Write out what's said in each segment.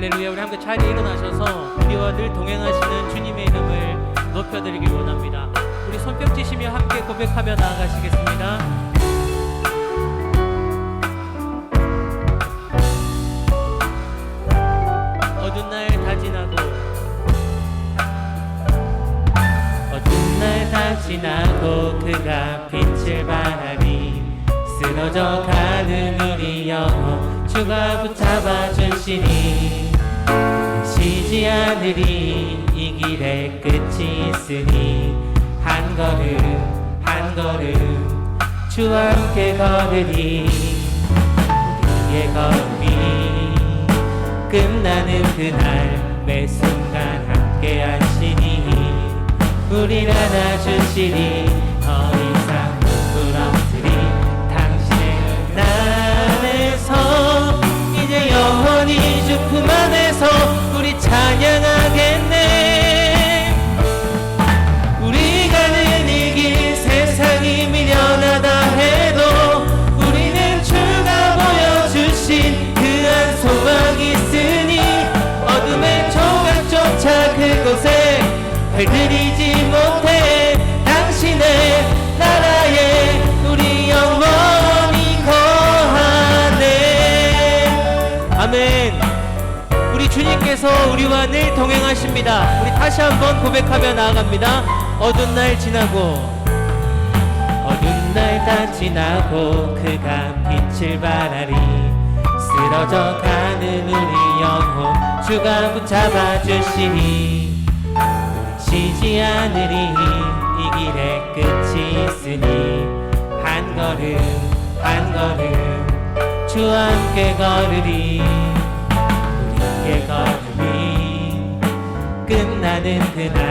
할렐루야. 우리 함께 자리에 일어나셔서 우리와 늘 동행하시는 주님의 이름을 높여드리길 원합니다. 우리 손뼉 치시며 함께 고백하며 나아가시겠습니다. 어두운 날 다 지나고 어두운 날 다 지나고 그가 빛을 발하니 쓰러져 가는 우리 영혼 주가 붙잡아 주시니 쉬지 않으리 이 길에 끝이 있으니 한 걸음 한 걸음 주와 함께 걸으리 우리의 걸음이 끝나는 그날 매 순간 함께 하시니 우리를 안아주시니 더 이상 눈물 없으리 당신의 안에서 이제 영원히 주 품 안에서 우리 찬양하겠네. 우리 가는 이 길 세상이 미련하다 해도 우리는 주가 보여주신 그 한 소망이 있으니 어둠의 조각조차 그곳에 발들이지 못해 당신의 나라에 우리 영원히 거하네. 아멘. 우리 주님께서 우리와 늘 동행하십니다. 우리 다시 한번 고백하며 나아갑니다. 어두운 날 지나고 어두운 날 다 지나고 그가 빛을 발하리 쓰러져 가는 우리 영혼 주가 붙잡아 주시니 쉬지 않으리 이 길에 끝이 있으니 한 걸음 한 걸음 주와 함께 걸으리 우리의 걸음이 끝나는 그날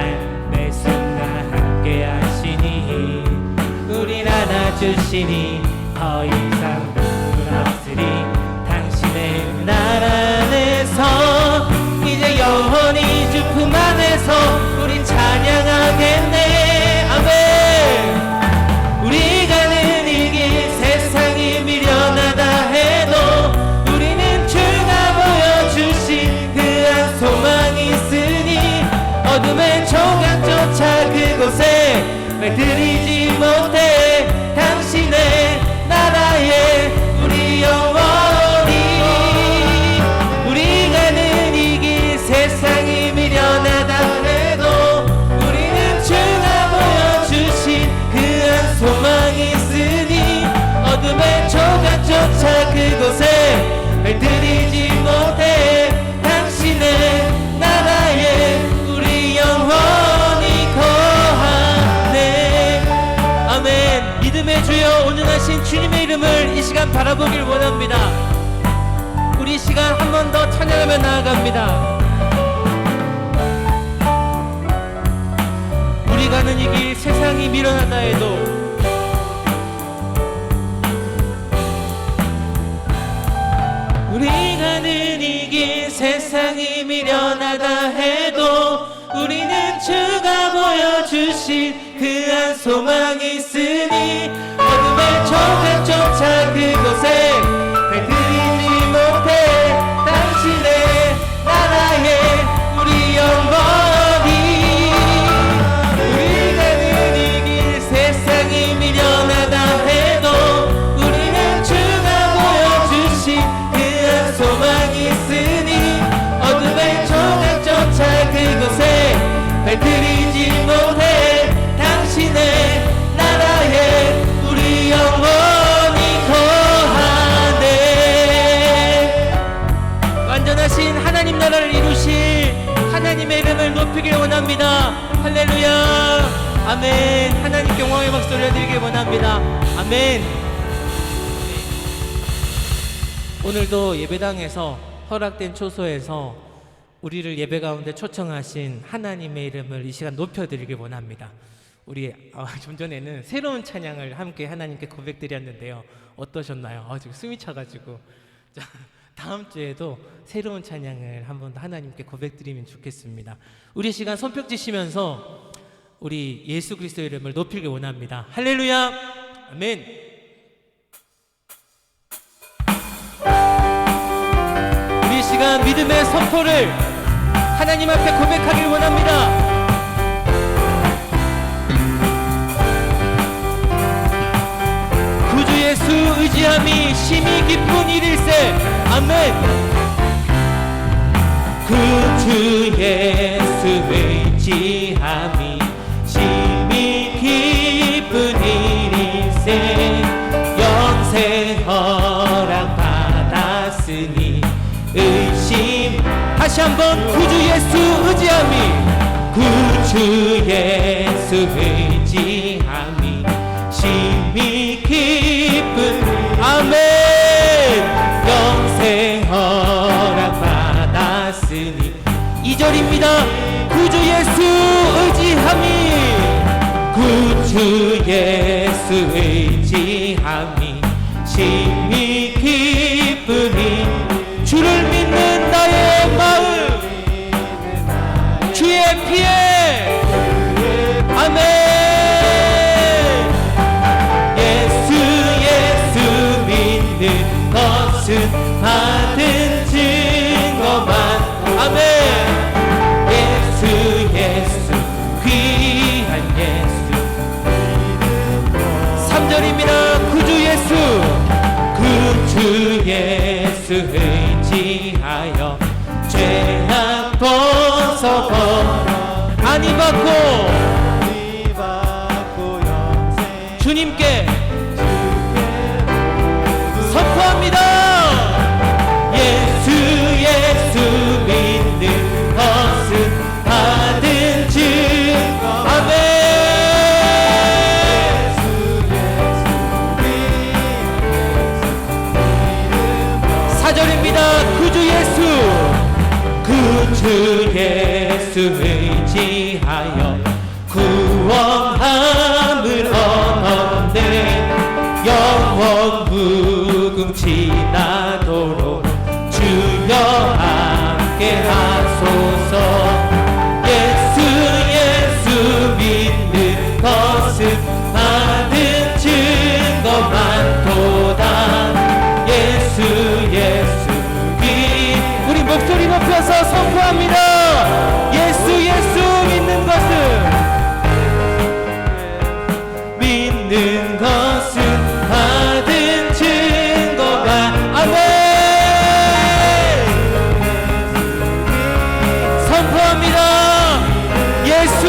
매 순간 함께 하시니 우릴 안아주시니 더 이상 눈물 없으리 당신의 나라 안에서 이제 영원히 주 품 안에서 우린 찬양하겠네. 아멘. 우리 가는 이 길 세상이 미련하다 해도 우리는 주가 보여주신 그 한 소망이 있으니 어둠의 조각조차 그곳에 발들이지 못해 당신의 나라에 우리 영원히 우리 가는 이 길 세상이 미련하다 해도 우리는 주가 보여주신 그 한 소망이 있으니 어둠의 조각조차 그곳에 발들이지 못해 당신의 나라에 우리 영원히 거하네. 아멘. 믿음의 주여 온전하신 주님의 이름을 이 시간 바라보길 원합니다. 우리 이 시간 한 번 더 찬양하며 나아갑니다. 우리 가는 이 길 세상이 미련하다 해도 우리 가는 이 길 세상이 미련하다 해도 우리는 주가 보여주신 그 한 소망이 있으니 어둠의 조각조차 그곳에 발들이지 못해 당신의 나라에 우리 영원히 우리 가는 이 길 세상이 미련하다 해도 우리는 주가 보여주신 그 한 소망이 있으니 어둠의 조각조차 그곳에 발들이지 못해 당신의 나라에 우리 영원히 거하네. 완전하신 하나님 나라를 이루실 하나님의 이름을 높이길 원합니다. 할렐루야. 아멘. 하나님께 영광의 박수 올려드리길 원합니다. 아멘. 오늘도 예배당에서 허락된 초소에서 우리를 예배 가운데 초청하신 하나님의 이름을 이 시간 높여드리길 원합니다. 우리 좀 전에는 새로운 찬양을 함께 하나님께 고백드렸는데요. 어떠셨나요? 지금 숨이 차가지고 자, 다음 주에도 새로운 찬양을 한 번 더 하나님께 고백드리면 좋겠습니다. 우리 시간 손뼉 치시면서 우리 예수 그리스도의 이름을 높이길 원합니다. 할렐루야. 아멘. 우리 시간 시간 믿음의 선포를 하나님 앞에 고백하길 원합니다. 구주 예수 의지함이 심히 깊은 일일세. 아멘. 구주 예수 의지함이 심히 깊은 일일세. 영생 허락 받았으니 의심. 다시 한번 구주 예수 의지함이, 구주 예수 의지함이 심히 깊은, 아멘. 영생 허락 받았으니 2절입니다. 구주 예수 의지함이, 구주 예수 의지함이 심히 깊으니 주를 믿는 나의 마음 주의 피에, 아멘. 예수 예수 믿는 것은 받은 증거만, 아멘. 예수 예수 귀한 예수. 3절입니다. 구주 예수, 구주 예수 의지하여 죄악 벗어버려 안위 받고 주님께 선포합니다. 예수 예수 믿는 것은 받은 증거, 아멘. 4절입니다. 구주 예수, 구주 예수 의지하여 구원함을 얻었네. 영원 무궁지나도록 주여 함께 하소서. 예수 예수 믿는 것은 받은 증거만 도다. 예수 예수 귀. 우리 목소리 높여서 선포합니다. 예수 예수 믿는 것은, 믿는 것은 받은 증거만, 아멘. 선포합니다. 예수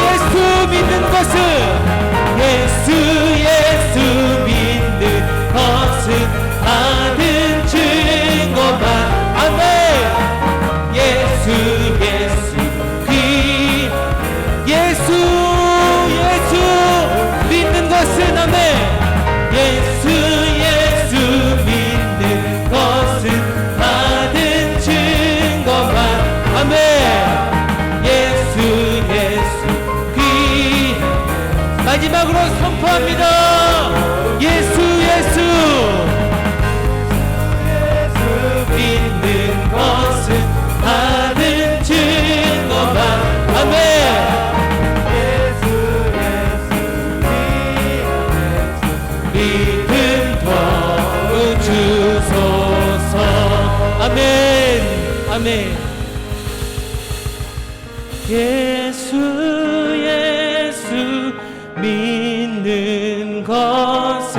예수 믿는 것은, 예수 예수 믿는 것은 받은 증거만, 아멘. 예수 예수 귀. 예수 예수 믿는 것은, 아멘. 예수 예수 믿는 것은 받은 증거만, 아멘. 예수 예수 귀. 마지막으로 선포합니다. 예수 예수 믿는 것은 받은 증거만, 아멘. 믿음 더욱 주소서, 아멘. 아멘. 예수 예수 믿는 것은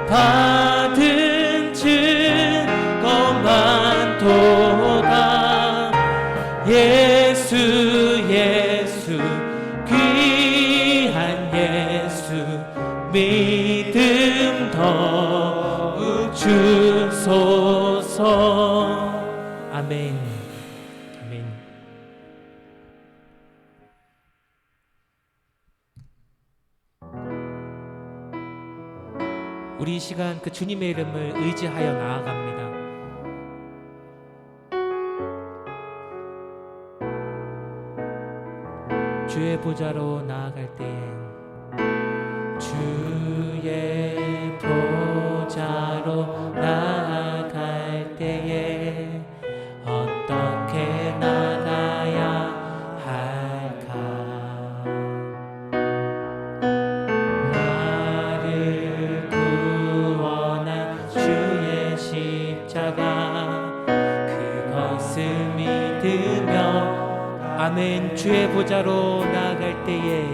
받은 증거만 도다. 예수 예수 귀한 예수 믿음 더욱 주소서, 아멘. 아멘. 우리 이 시간 그 주님의 이름을 의지하여 나아갑니다. 주의 보좌로 나아갈 때엔 주의 보좌로 나아갈 때에 어떻게 나가야 할까? 나를 구원한 주의 십자가, 그것 믿으며 아멘. 주의 보좌로 나아갈 때에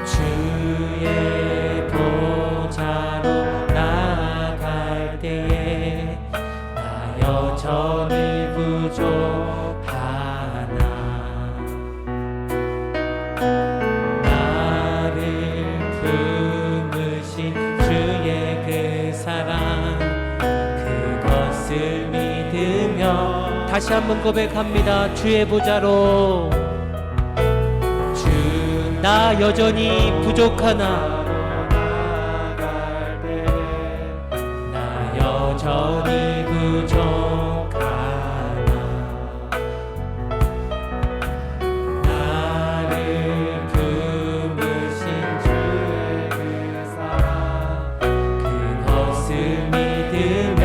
주의 보좌로 나아갈 때에 나 여전히 부족하나 나를 품으신 주의 그 사랑 그것을 믿으며 다시 한번 고백합니다. 주의 보좌로 주 나 여전히 부족하나 나 여전히 부족하나 나를 품으신 주의 그 사랑 그것을 믿으며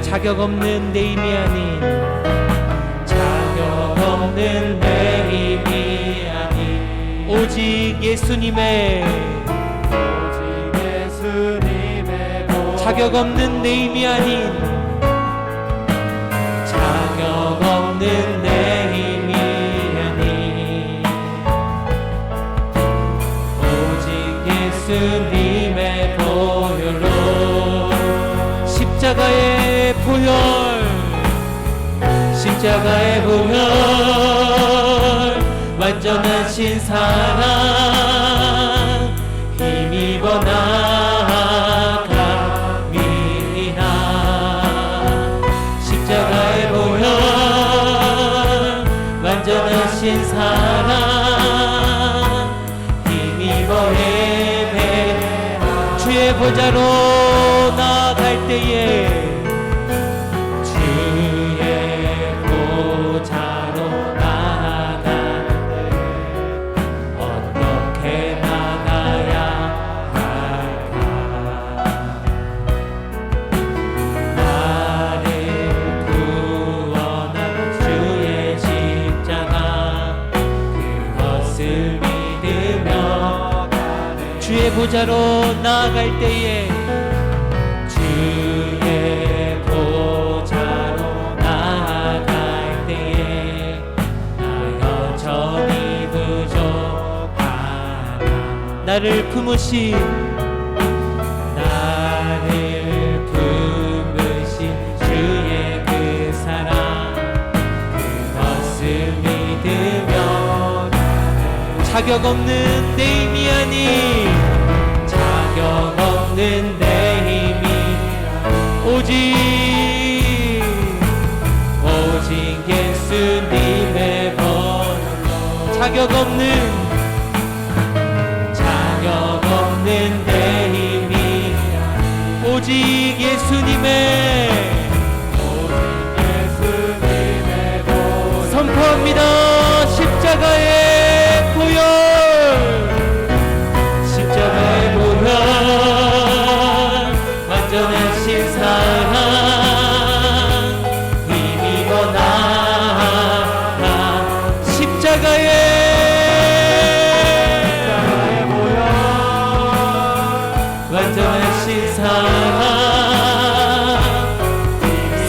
자격 없는 내 힘이 아닌 자격 없는 내 힘이 아닌 오직 예수님의 자격 없는 내 힘이 아닌 자격 없는 내 힘이 아닌 오직 예수님의 보혈로 십자가의 보혈 십자가의 보혈 완전하신 사랑 힘입어 나아갑니다. 십자가의 보혈 완전하신 사랑 힘입어 예배 주의 보좌로 나아갈 때에 주의 보좌로 나아갈 때에 주의 보좌로 나아갈 때에 나 여전히 부족하나 나를 품으신 주의 그 사랑 그것을 믿으며 자격 없는 내 힘이 아닌 자격 없는 내 힘이 오직 예수님의 보혈로 자격 없는 내 힘이 오직 예수님의 보혈 선포합니다. 십자가의 보혈 십자가의 보혈 완전하신 사랑 힘입어 나아가 십자가의 보혈 완전하신 사랑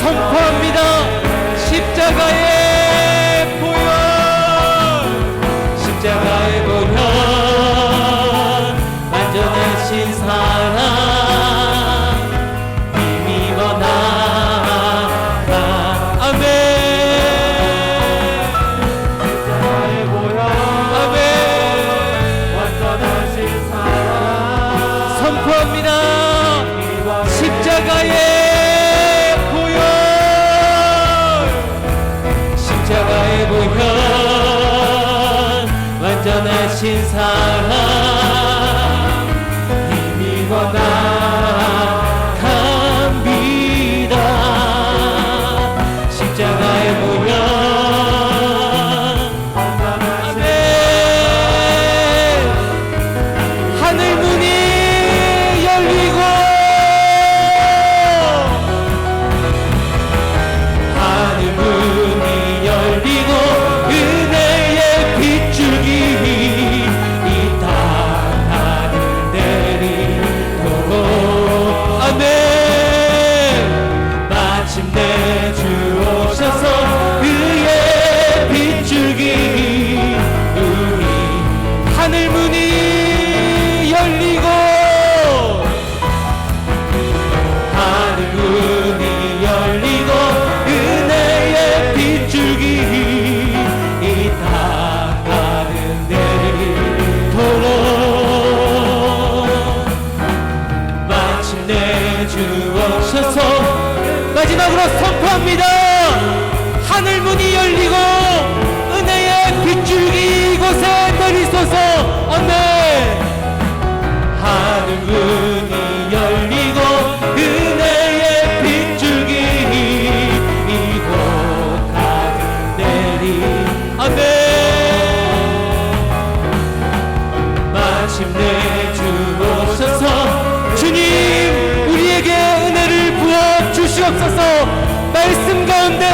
선포합니다. 십자가의 보혈 십자가의 보혈 완전하신 사랑 힘입어 나아가 아멘 십자가의 보혈 아멘 완전하신 사랑 선포합니다. 십자가의 보혈 십자가의 보혈 완전하신 사랑 힘입어 나갑니다. 십자가의 보혈 아멘 하늘 문이 열리고 하늘 문이 열리고 은혜의 빗줄기 이 땅 하늘 내리도록 아멘 마침내 주 오셔서 기도합니다. 하늘 문이 열리고 은혜의 빗줄기 이곳에 내리소서. 아멘. 하늘 문이 열리고 은혜의 빗줄기 이곳 가득 내리. 아멘. 마침내 주옵소서. 주님, 우리에게 은혜를 부어 주시옵소서. 말씀 가운데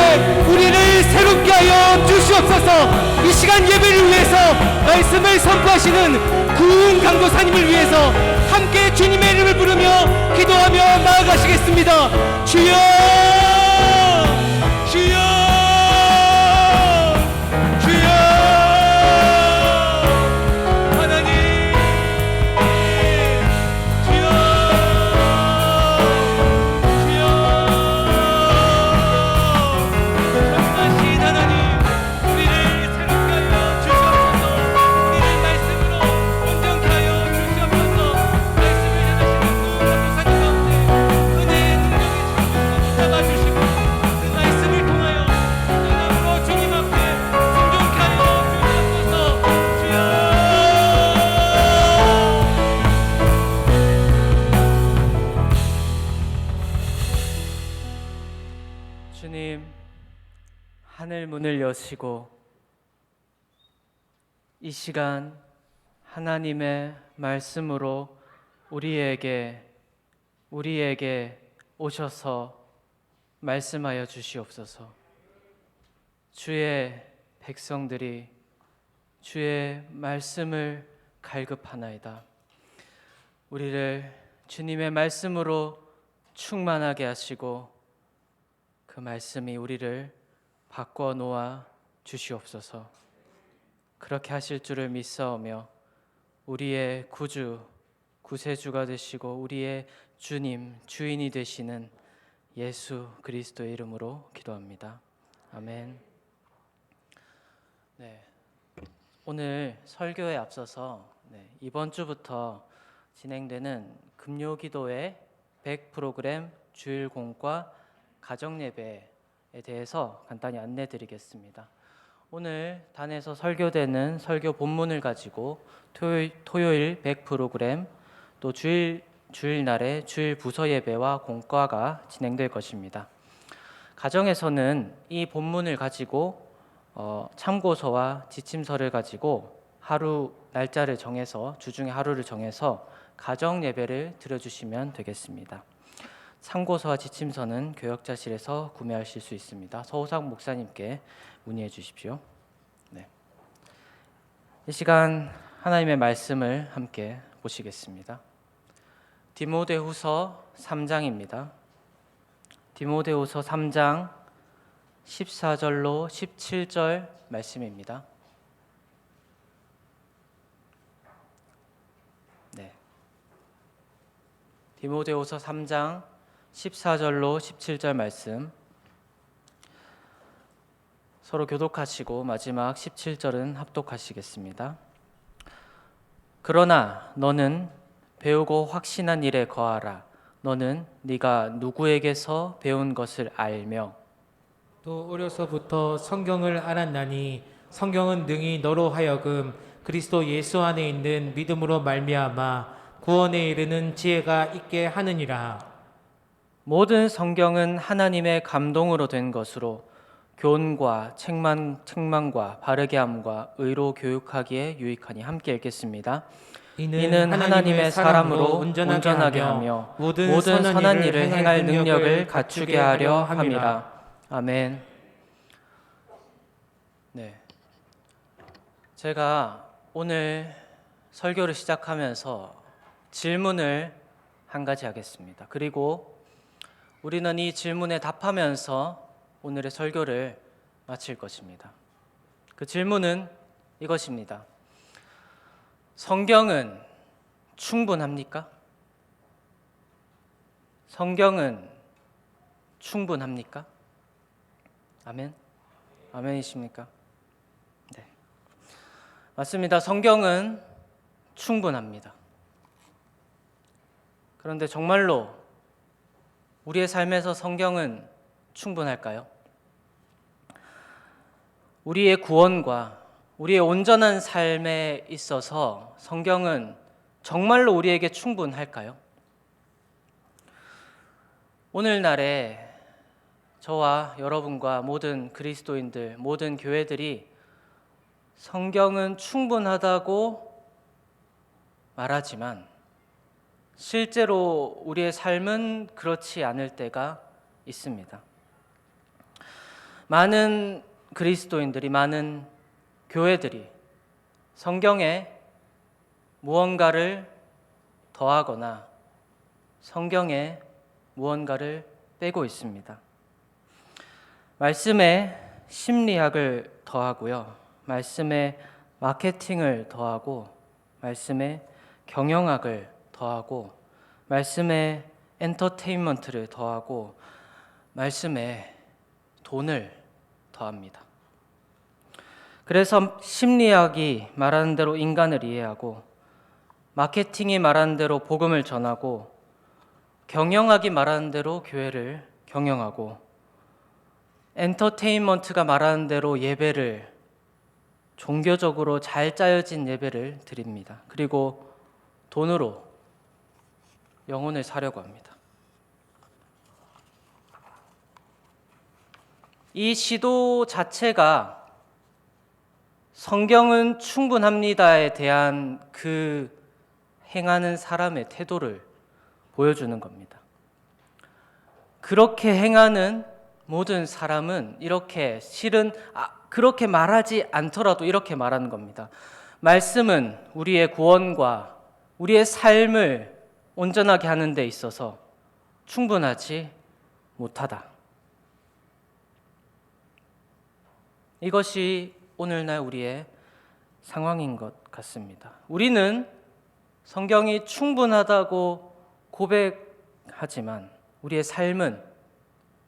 우리를 새롭게 하여 주시옵소서. 이 시간 예배를 위해서 말씀을 선포하시는 구은 강도사님을 위해서 함께 주님의 이름을 부르며 기도하며 나아가시겠습니다. 주여, 주여, 주여. 하나님, 주여, 주여. 전능하신 하나님, 우리를 새롭게 하여 주시옵소서. 우리를 말씀으로 온전케 하여 주시옵소서. 말씀을 전하시는 그 전도사님 가운데 은혜의 능력이 주옵소서 잡아주시고 그 말씀을 통하여 전함으로 주님 앞에 순종케 하여 주시옵소서. 주여. 주님, 하늘 문을 여시고 이 시간 하나님의 말씀으로 우리에게 오셔서 말씀하여 주시옵소서. 주의 백성들이 주의 말씀을 갈급하나이다. 우리를 주님의 말씀으로 충만하게 하시고 그 말씀이 우리를 바꿔 놓아 주시옵소서. 그렇게 하실 줄을 믿사오며 우리의 구주, 구세주가 되시고 우리의 주님, 주인이 되시는 예수 그리스도의 이름으로 기도합니다. 아멘. 네, 오늘 설교에 앞서서 이번 주부터 진행되는 금요기도회 100 프로그램 주일 공과 가정 예배에 대해서 간단히 안내 드리겠습니다. 오늘 단에서 설교되는 설교 본문을 가지고 토요일 100 프로그램 또 주일날에 주일 부서 예배와 공과가 진행될 것입니다. 가정에서는 이 본문을 가지고 참고서와 지침서를 가지고 하루 날짜를 정해서 주중에 하루를 정해서 가정 예배를 드려주시면 되겠습니다. 참고서와 지침서는 교역자실에서 구매하실 수 있습니다. 서우상 목사님께 문의해 주십시오. 이 시간 하나님의 말씀을 함께 보시겠습니다. 디모데후서 3장입니다. 디모데후서 3장 14절로 17절 말씀입니다. 디모데후서 3장 14절로 17절 말씀 서로 교독하시고 마지막 17절은 합독하시겠습니다. 그러나 너는 배우고 확신한 일에 거하라. 너는 네가 누구에게서 배운 것을 알며 또 어려서부터 성경을 알았나니 성경은 능히 너로 하여금 그리스도 예수 안에 있는 믿음으로 말미암아 구원에 이르는 지혜가 있게 하느니라. 모든 성경은 하나님의 감동으로 된 것으로 교훈과 책망과 바르게 함과 의로 교육하기에 유익하니. 함께 읽겠습니다. 이는 하나님의 사람으로 온전하게 하며 모든 선한 일을 행할 능력을 갖추게 하려 함이라. 아멘. 제가 오늘 설교를 시작하면서 질문을 한 가지 하겠습니다. 그리고 우리는 이 질문에 답하면서 오늘의 설교를 마칠 것입니다. 그 질문은 이것입니다. 성경은 충분합니까? 성경은 충분합니까? 아멘? 아멘이십니까? 네. 맞습니다. 성경은 충분합니다. 그런데 정말로 우리의 삶에서 성경은 충분할까요? 우리의 구원과 우리의 온전한 삶에 있어서 성경은 정말로 우리에게 충분할까요? 오늘날에 저와 여러분과 모든 그리스도인들, 모든 교회들이 성경은 충분하다고 말하지만 실제로 우리의 삶은 그렇지 않을 때가 있습니다. 많은 그리스도인들이, 많은 교회들이 성경에 무언가를 더하거나 성경에 무언가를 빼고 있습니다. 말씀에 심리학을 더하고요. 말씀에 마케팅을 더하고, 말씀에 경영학을 더하고, 말씀에 엔터테인먼트를 더하고, 말씀에 돈을 더합니다. 그래서 심리학이 말하는 대로 인간을 이해하고, 마케팅이 말하는 대로 복음을 전하고, 경영학이 말하는 대로 교회를 경영하고, 엔터테인먼트가 말하는 대로 예배를, 종교적으로 잘 짜여진 예배를 드립니다. 그리고 돈으로 영혼을 사려고 합니다. 이 시도 자체가 성경은 충분합니다에 대한 그 행하는 사람의 태도를 보여주는 겁니다. 그렇게 행하는 모든 사람은 이렇게 실은 그렇게 말하지 않더라도 이렇게 말하는 겁니다. 말씀은 우리의 구원과 우리의 삶을 온전하게 하는 데 있어서 충분하지 못하다. 이것이 오늘날 우리의 상황인 것 같습니다. 우리는 성경이 충분하다고 고백하지만 우리의 삶은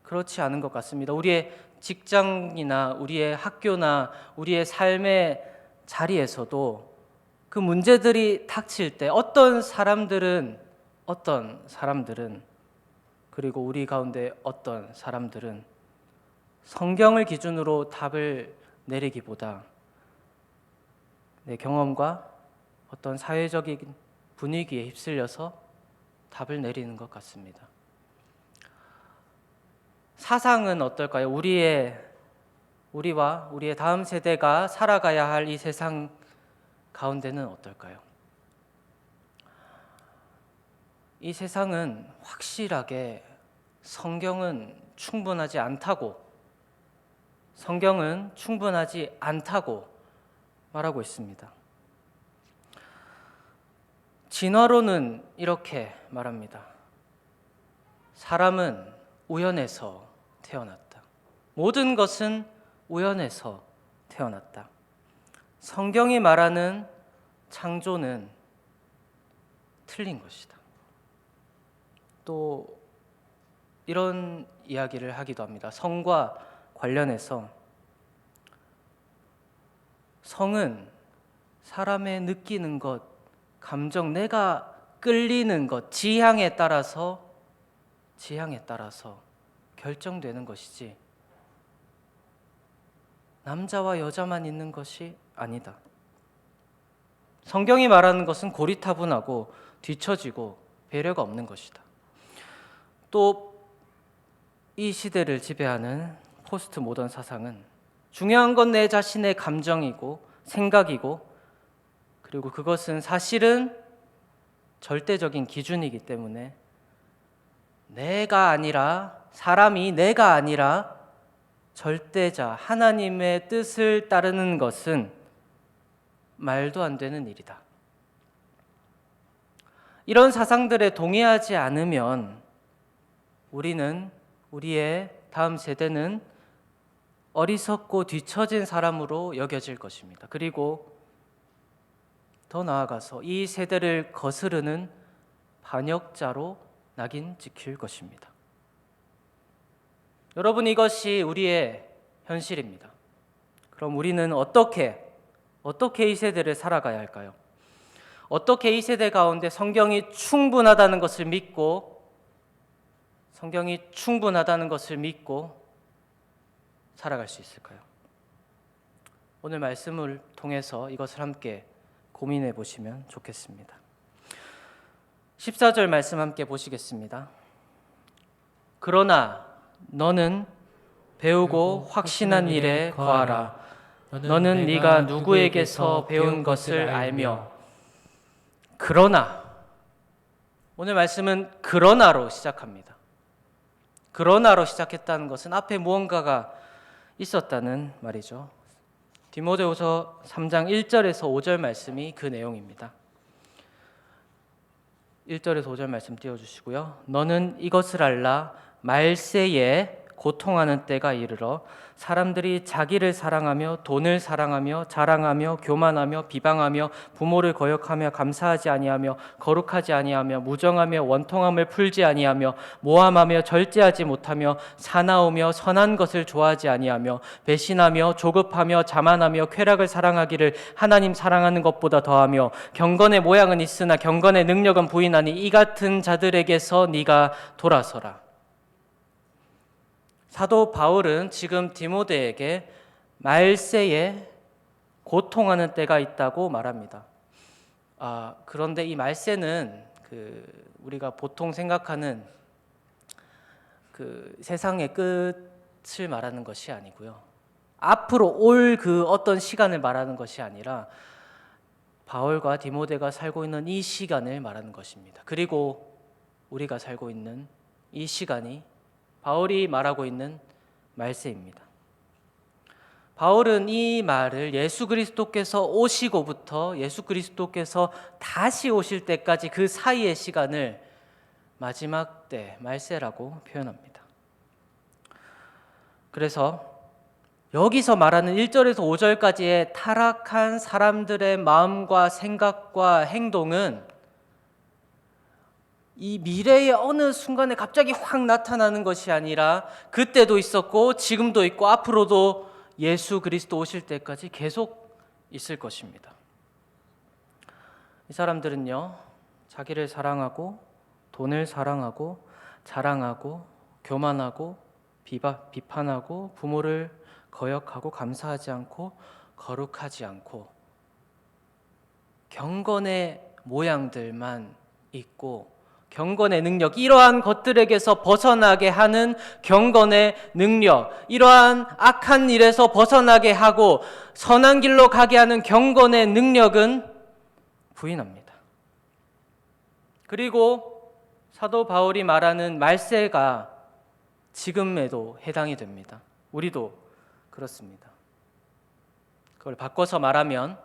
그렇지 않은 것 같습니다. 우리의 직장이나 우리의 학교나 우리의 삶의 자리에서도 그 문제들이 닥칠 때 어떤 사람들은 그리고 우리 가운데 어떤 사람들은 성경을 기준으로 답을 내리기보다 내 경험과 어떤 사회적인 분위기에 휩쓸려서 답을 내리는 것 같습니다. 사상은 어떨까요? 우리와 우리의 다음 세대가 살아가야 할 이 세상 가운데는 어떨까요? 이 세상은 확실하게 성경은 충분하지 않다고 말하고 있습니다. 진화론은 이렇게 말합니다. 사람은 우연에서 태어났다. 모든 것은 우연에서 태어났다. 성경이 말하는 창조는 틀린 것이다. 또 이런 이야기를 하기도 합니다. 성과 관련해서 성은 사람의 느끼는 것, 감정, 내가 끌리는 것, 지향에 따라서 결정되는 것이지 남자와 여자만 있는 것이 아니다. 성경이 말하는 것은 고리타분하고 뒤처지고 배려가 없는 것이다. 또 이 시대를 지배하는 포스트 모던 사상은 중요한 건 내 자신의 감정이고 생각이고, 그리고 그것은 사실은 절대적인 기준이기 때문에 사람이 내가 아니라 절대자 하나님의 뜻을 따르는 것은 말도 안 되는 일이다. 이런 사상들에 동의하지 않으면 우리의 다음 세대는 어리석고 뒤처진 사람으로 여겨질 것입니다. 그리고 더 나아가서 이 세대를 거스르는 반역자로 낙인 찍힐 것입니다. 여러분, 이것이 우리의 현실입니다. 그럼 우리는 어떻게 이 세대를 살아가야 할까요? 어떻게 이 세대 가운데 성경이 충분하다는 것을 믿고 성경이 충분하다는 것을 믿고 살아갈 수 있을까요? 오늘 말씀을 통해서 이것을 함께 고민해 보시면 좋겠습니다. 14절 말씀 함께 보시겠습니다. 그러나 너는 배우고 확신한 일에 거하라. 너는 네가 누구에게서 배운 것을 알며. 그러나, 오늘 말씀은 그러나로 시작합니다. 그러나로 시작했다는 것은 앞에 무언가가 있었다는 말이죠. 디모데후서 3장 1절에서 5절 말씀이 그 내용입니다. 1절에서 5절 말씀 띄워주시고요. 너는 이것을 알라. 말세에 고통하는 때가 이르러 사람들이 자기를 사랑하며 돈을 사랑하며 자랑하며 교만하며 비방하며 부모를 거역하며 감사하지 아니하며 거룩하지 아니하며 무정하며 원통함을 풀지 아니하며 모함하며 절제하지 못하며 사나우며 선한 것을 좋아하지 아니하며 배신하며 조급하며 자만하며 쾌락을 사랑하기를 하나님 사랑하는 것보다 더하며 경건의 모양은 있으나 경건의 능력은 부인하니 이 같은 자들에게서 네가 돌아서라. 사도 바울은 지금 디모데에게 말세에 고통하는 때가 있다고 말합니다. 그런데 이 말세는 우리가 보통 생각하는 세상의 끝을 말하는 것이 아니고요. 앞으로 올 어떤 시간을 말하는 것이 아니라 바울과 디모데가 살고 있는 이 시간을 말하는 것입니다. 그리고 우리가 살고 있는 이 시간이 바울이 말하고 있는 말세입니다. 바울은 이 말을 예수 그리스도께서 오시고부터 예수 그리스도께서 다시 오실 때까지 그 사이의 시간을 마지막 때, 말세라고 표현합니다. 그래서 여기서 말하는 1절에서 5절까지의 타락한 사람들의 마음과 생각과 행동은 이 미래의 어느 순간에 갑자기 확 나타나는 것이 아니라 그때도 있었고 지금도 있고 앞으로도 예수 그리스도 오실 때까지 계속 있을 것입니다. 이 사람들은요, 자기를 사랑하고 돈을 사랑하고 자랑하고 교만하고 비판하고 부모를 거역하고 감사하지 않고 거룩하지 않고 경건의 모양들만 있고 경건의 능력, 이러한 것들에게서 벗어나게 하는 경건의 능력, 이러한 악한 일에서 벗어나게 하고 선한 길로 가게 하는 경건의 능력은 부인합니다. 그리고 사도 바울이 말하는 말세가 지금에도 해당이 됩니다. 우리도 그렇습니다. 그걸 바꿔서 말하면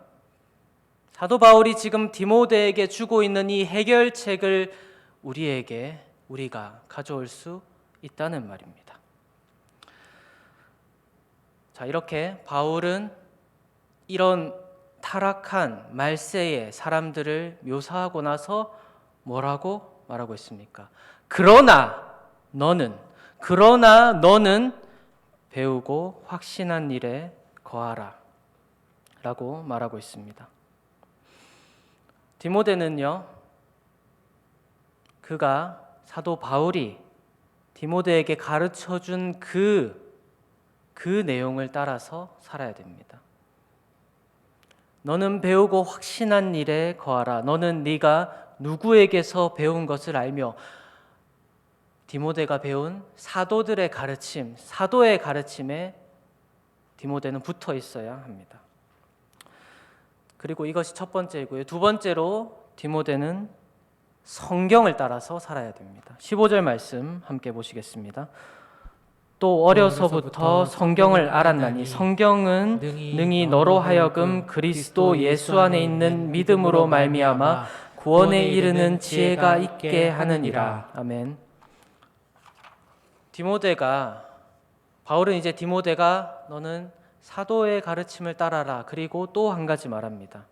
사도 바울이 지금 디모데에게 주고 있는 이 해결책을 우리가 가져올 수 있다는 말입니다. 자, 이렇게 바울은 이런 타락한 말세의 사람들을 묘사하고 나서 뭐라고 말하고 있습니까? 그러나 너는 배우고 확신한 일에 거하라 라고 말하고 있습니다. 디모데는요, 그가 사도 바울이 디모데에게 가르쳐준 그 내용을 따라서 살아야 됩니다. 너는 배우고 확신한 일에 거하라. 너는 네가 누구에게서 배운 것을 알며. 디모데가 배운 사도들의 가르침, 사도의 가르침에 디모데는 붙어 있어야 합니다. 그리고 이것이 첫 번째이고요. 두 번째로 디모데는 성경을 따라서 살아야 됩니다. 15절 말씀 함께 보시겠습니다. 또 어려서부터 성경을 알았나니 성경은 능히 너로 하여금 그리스도 예수 안에 있는 믿음으로 말미암아 구원에 이르는 지혜가 있게 하느니라. 아멘. 바울은 이제 디모데가 너는 사도의 가르침을 따라라. 그리고 또 한 가지 말합니다.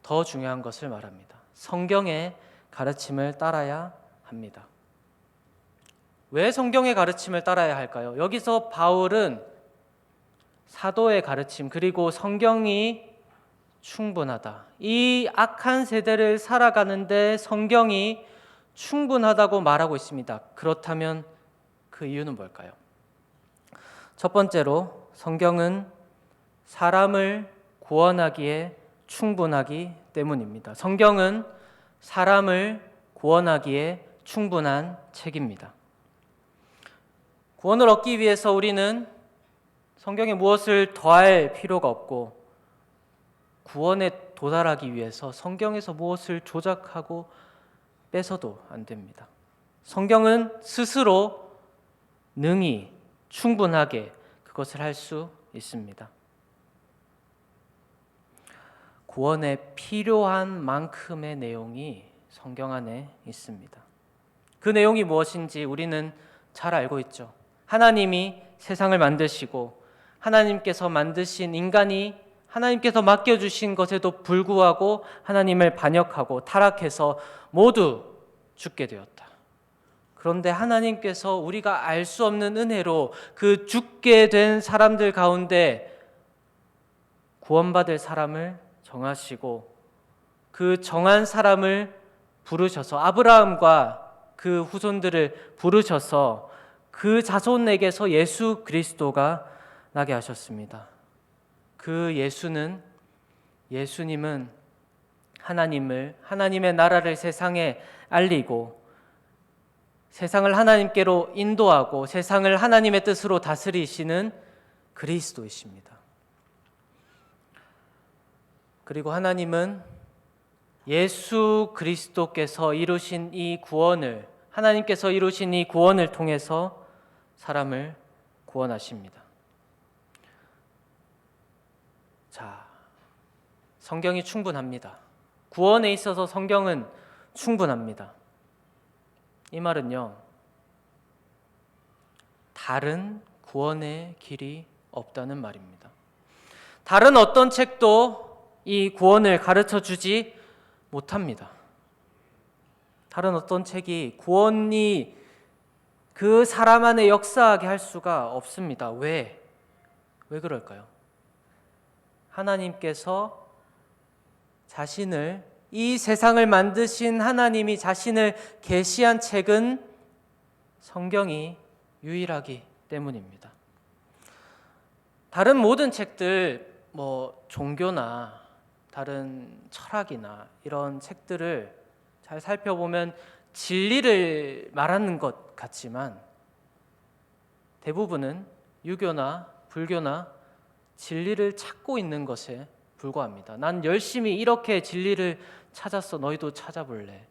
더 중요한 것을 말합니다. 성경의 가르침을 따라야 합니다. 왜 성경의 가르침을 따라야 할까요? 여기서 바울은 사도의 가르침 그리고 성경이 충분하다. 이 악한 세대를 살아가는데 성경이 충분하다고 말하고 있습니다. 그렇다면 그 이유는 뭘까요? 첫 번째로 성경은 사람을 구원하기에 충분하기 때문입니다. 성경은 사람을 구원하기에 충분한 책입니다. 구원을 얻기 위해서 우리는 성경에 무엇을 더할 필요가 없고, 구원에 도달하기 위해서 성경에서 무엇을 조작하고 뺏어도 안 됩니다. 성경은 스스로 능히 충분하게 그것을 할 수 있습니다. 구원에 필요한 만큼의 내용이 성경 안에 있습니다. 그 내용이 무엇인지 우리는 잘 알고 있죠. 하나님이 세상을 만드시고 하나님께서 만드신 인간이 하나님께서 맡겨주신 것에도 불구하고 하나님을 반역하고 타락해서 모두 죽게 되었다. 그런데 하나님께서 우리가 알 수 없는 은혜로 그 죽게 된 사람들 가운데 구원받을 사람을 정하시고, 그 정한 사람을 부르셔서 아브라함과 그 후손들을 부르셔서 그 자손에게서 예수 그리스도가 나게 하셨습니다. 그 예수님은 하나님의 나라를 세상에 알리고 세상을 하나님께로 인도하고 세상을 하나님의 뜻으로 다스리시는 그리스도이십니다. 그리고 하나님은 예수 그리스도께서 이루신 이 구원을, 하나님께서 이루신 이 구원을 통해서 사람을 구원하십니다. 자, 성경이 충분합니다. 구원에 있어서 성경은 충분합니다. 이 말은요, 다른 구원의 길이 없다는 말입니다. 다른 어떤 책도 이 구원을 가르쳐 주지 못합니다. 다른 어떤 책이 구원이 그 사람 안에 역사하게 할 수가 없습니다. 왜 그럴까요? 하나님께서 자신을, 이 세상을 만드신 하나님이 자신을 계시한 책은 성경이 유일하기 때문입니다. 다른 모든 책들, 종교나 다른 철학이나 이런 책들을 잘 살펴보면 진리를 말하는 것 같지만 대부분은 유교나 불교나 진리를 찾고 있는 것에 불과합니다. 난 열심히 이렇게 진리를 찾았어, 너희도 찾아볼래.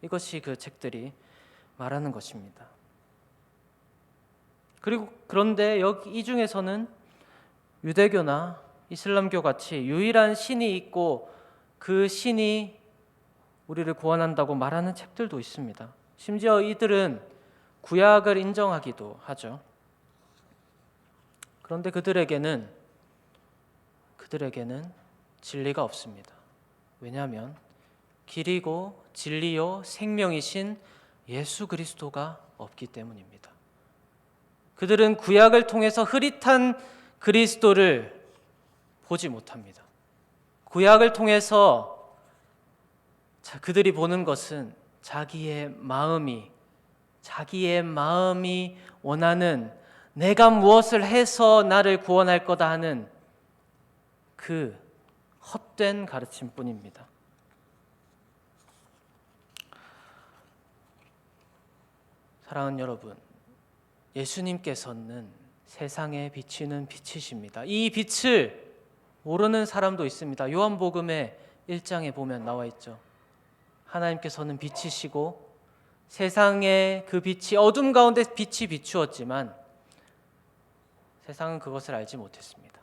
이것이 그 책들이 말하는 것입니다. 그런데 여기 이 중에서는 유대교나 이슬람교 같이 유일한 신이 있고 그 신이 우리를 구원한다고 말하는 책들도 있습니다. 심지어 이들은 구약을 인정하기도 하죠. 그런데 그들에게는 진리가 없습니다. 왜냐하면 길이고 진리요 생명이신 예수 그리스도가 없기 때문입니다. 그들은 구약을 통해서 흐릿한 그리스도를 보지 못합니다. 구약을 통해서 그들이 보는 것은 자기의 마음이 원하는, 내가 무엇을 해서 나를 구원할 거다 하는 그 헛된 가르침뿐입니다. 사랑하는 여러분, 예수님께서는 세상에 비치는 빛이십니다. 이 빛을 모르는 사람도 있습니다. 요한복음의 1장에 보면 나와 있죠. 하나님께서는 빛이시고 세상에 그 빛이, 어둠 가운데 빛이 비추었지만 세상은 그것을 알지 못했습니다.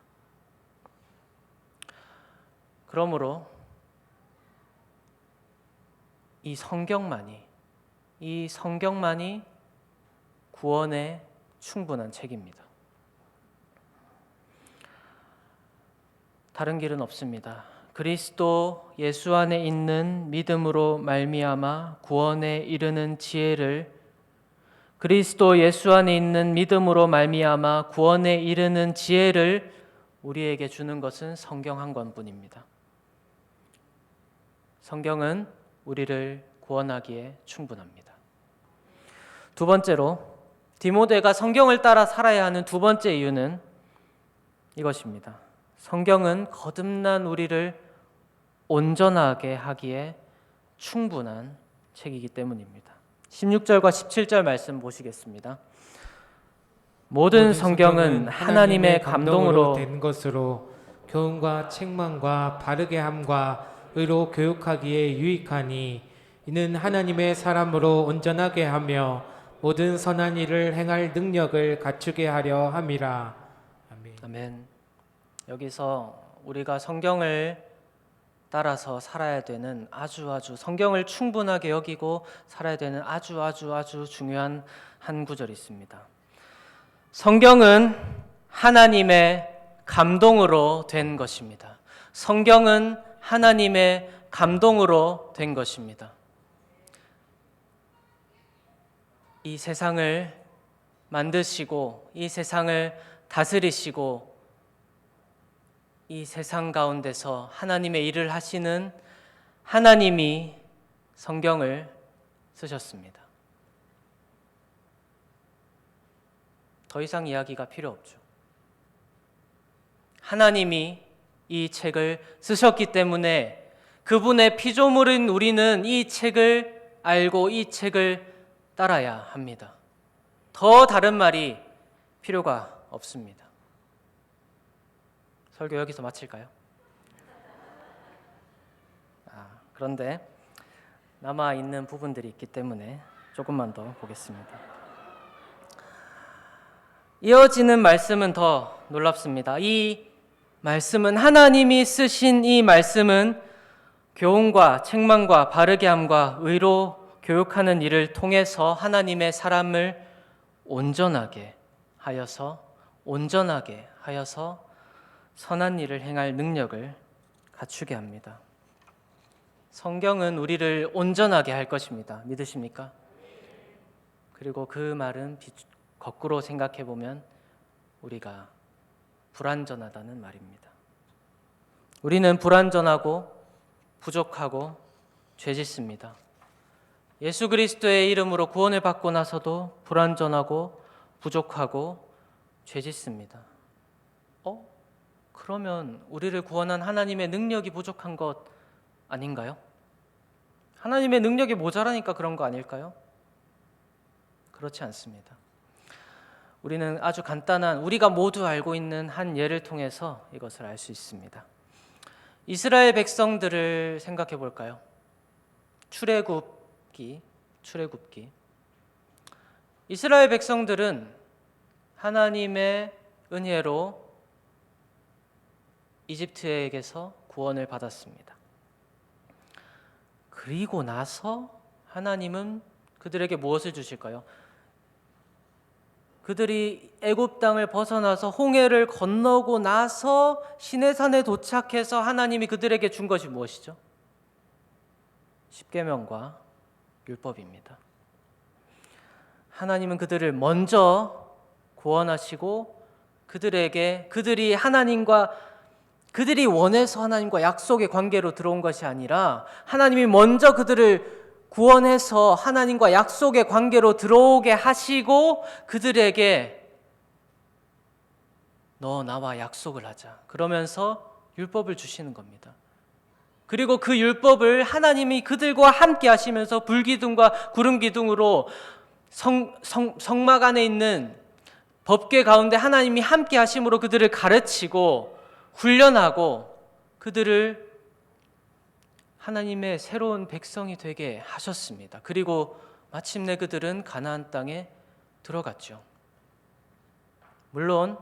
그러므로 이 성경만이 구원에 충분한 책입니다. 다른 길은 없습니다. 그리스도 예수 안에 있는 믿음으로 말미암아 구원에 이르는 지혜를, 그리스도 예수 안에 있는 믿음으로 말미암아 구원에 이르는 지혜를 우리에게 주는 것은 성경 한 권뿐입니다. 성경은 우리를 구원하기에 충분합니다. 두 번째로 디모데가 성경을 따라 살아야 하는 두 번째 이유는 이것입니다. 성경은 거듭난 우리를 온전하게 하기에 충분한 책이기 때문입니다. 16절과 17절 말씀 보시겠습니다. 모든 성경은 하나님의 감동으로 된 것으로 교훈과 책망과 바르게 함과 의로 교육하기에 유익하니 이는 하나님의 사람으로 온전하게 하며 모든 선한 일을 행할 능력을 갖추게 하려 함이라. 아멘. 아멘. 여기서 우리가 성경을 따라서 살아야 되는 아주 성경을 충분하게 여기고 살아야 되는 아주 중요한 한 구절이 있습니다. 성경은 하나님의 감동으로 된 것입니다. 성경은 하나님의 감동으로 된 것입니다. 이 세상을 만드시고 이 세상을 다스리시고 이 세상 가운데서 하나님의 일을 하시는 하나님이 성경을 쓰셨습니다. 더 이상 이야기가 필요 없죠. 하나님이 이 책을 쓰셨기 때문에 그분의 피조물인 우리는 이 책을 알고 이 책을 따라야 합니다. 더 다른 말이 필요가 없습니다. 설교 여기서 마칠까요? 그런데 남아있는 부분들이 있기 때문에 조금만 더 보겠습니다. 이어지는 말씀은 더 놀랍습니다. 이 말씀은 하나님이 쓰신 이 말씀은 교훈과 책망과 바르게 함과 의로 교육하는 일을 통해서 하나님의 사람을 온전하게 하여서 선한 일을 행할 능력을 갖추게 합니다. 성경은 우리를 온전하게 할 것입니다. 믿으십니까? 그리고 그 말은 거꾸로 생각해 보면 우리가 불완전하다는 말입니다. 우리는 불완전하고 부족하고 죄짓습니다. 예수 그리스도의 이름으로 구원을 받고 나서도 불완전하고 부족하고 죄짓습니다. 그러면 우리를 구원한 하나님의 능력이 부족한 것 아닌가요? 하나님의 능력이 모자라니까 그런 거 아닐까요? 그렇지 않습니다. 우리는 아주 간단한 우리가 모두 알고 있는 한 예를 통해서 이것을 알 수 있습니다. 이스라엘 백성들을 생각해 볼까요? 출애굽기. 이스라엘 백성들은 하나님의 은혜로 이집트에게서 구원을 받았습니다. 그리고 나서 하나님은 그들에게 무엇을 주실까요? 그들이 애굽 땅을 벗어나서 홍해를 건너고 나서 시내산에 도착해서 하나님이 그들에게 준 것이 무엇이죠? 십계명과 율법입니다. 하나님은 그들을 먼저 구원하시고 그들이 원해서 하나님과 약속의 관계로 들어온 것이 아니라 하나님이 먼저 그들을 구원해서 하나님과 약속의 관계로 들어오게 하시고 그들에게 너 나와 약속을 하자 그러면서 율법을 주시는 겁니다. 그리고 그 율법을 하나님이 그들과 함께 하시면서 불기둥과 구름기둥으로 성막 안에 있는 법궤 가운데 하나님이 함께 하심으로 그들을 가르치고 훈련하고 그들을 하나님의 새로운 백성이 되게 하셨습니다. 그리고 마침내 그들은 가나안 땅에 들어갔죠. 물론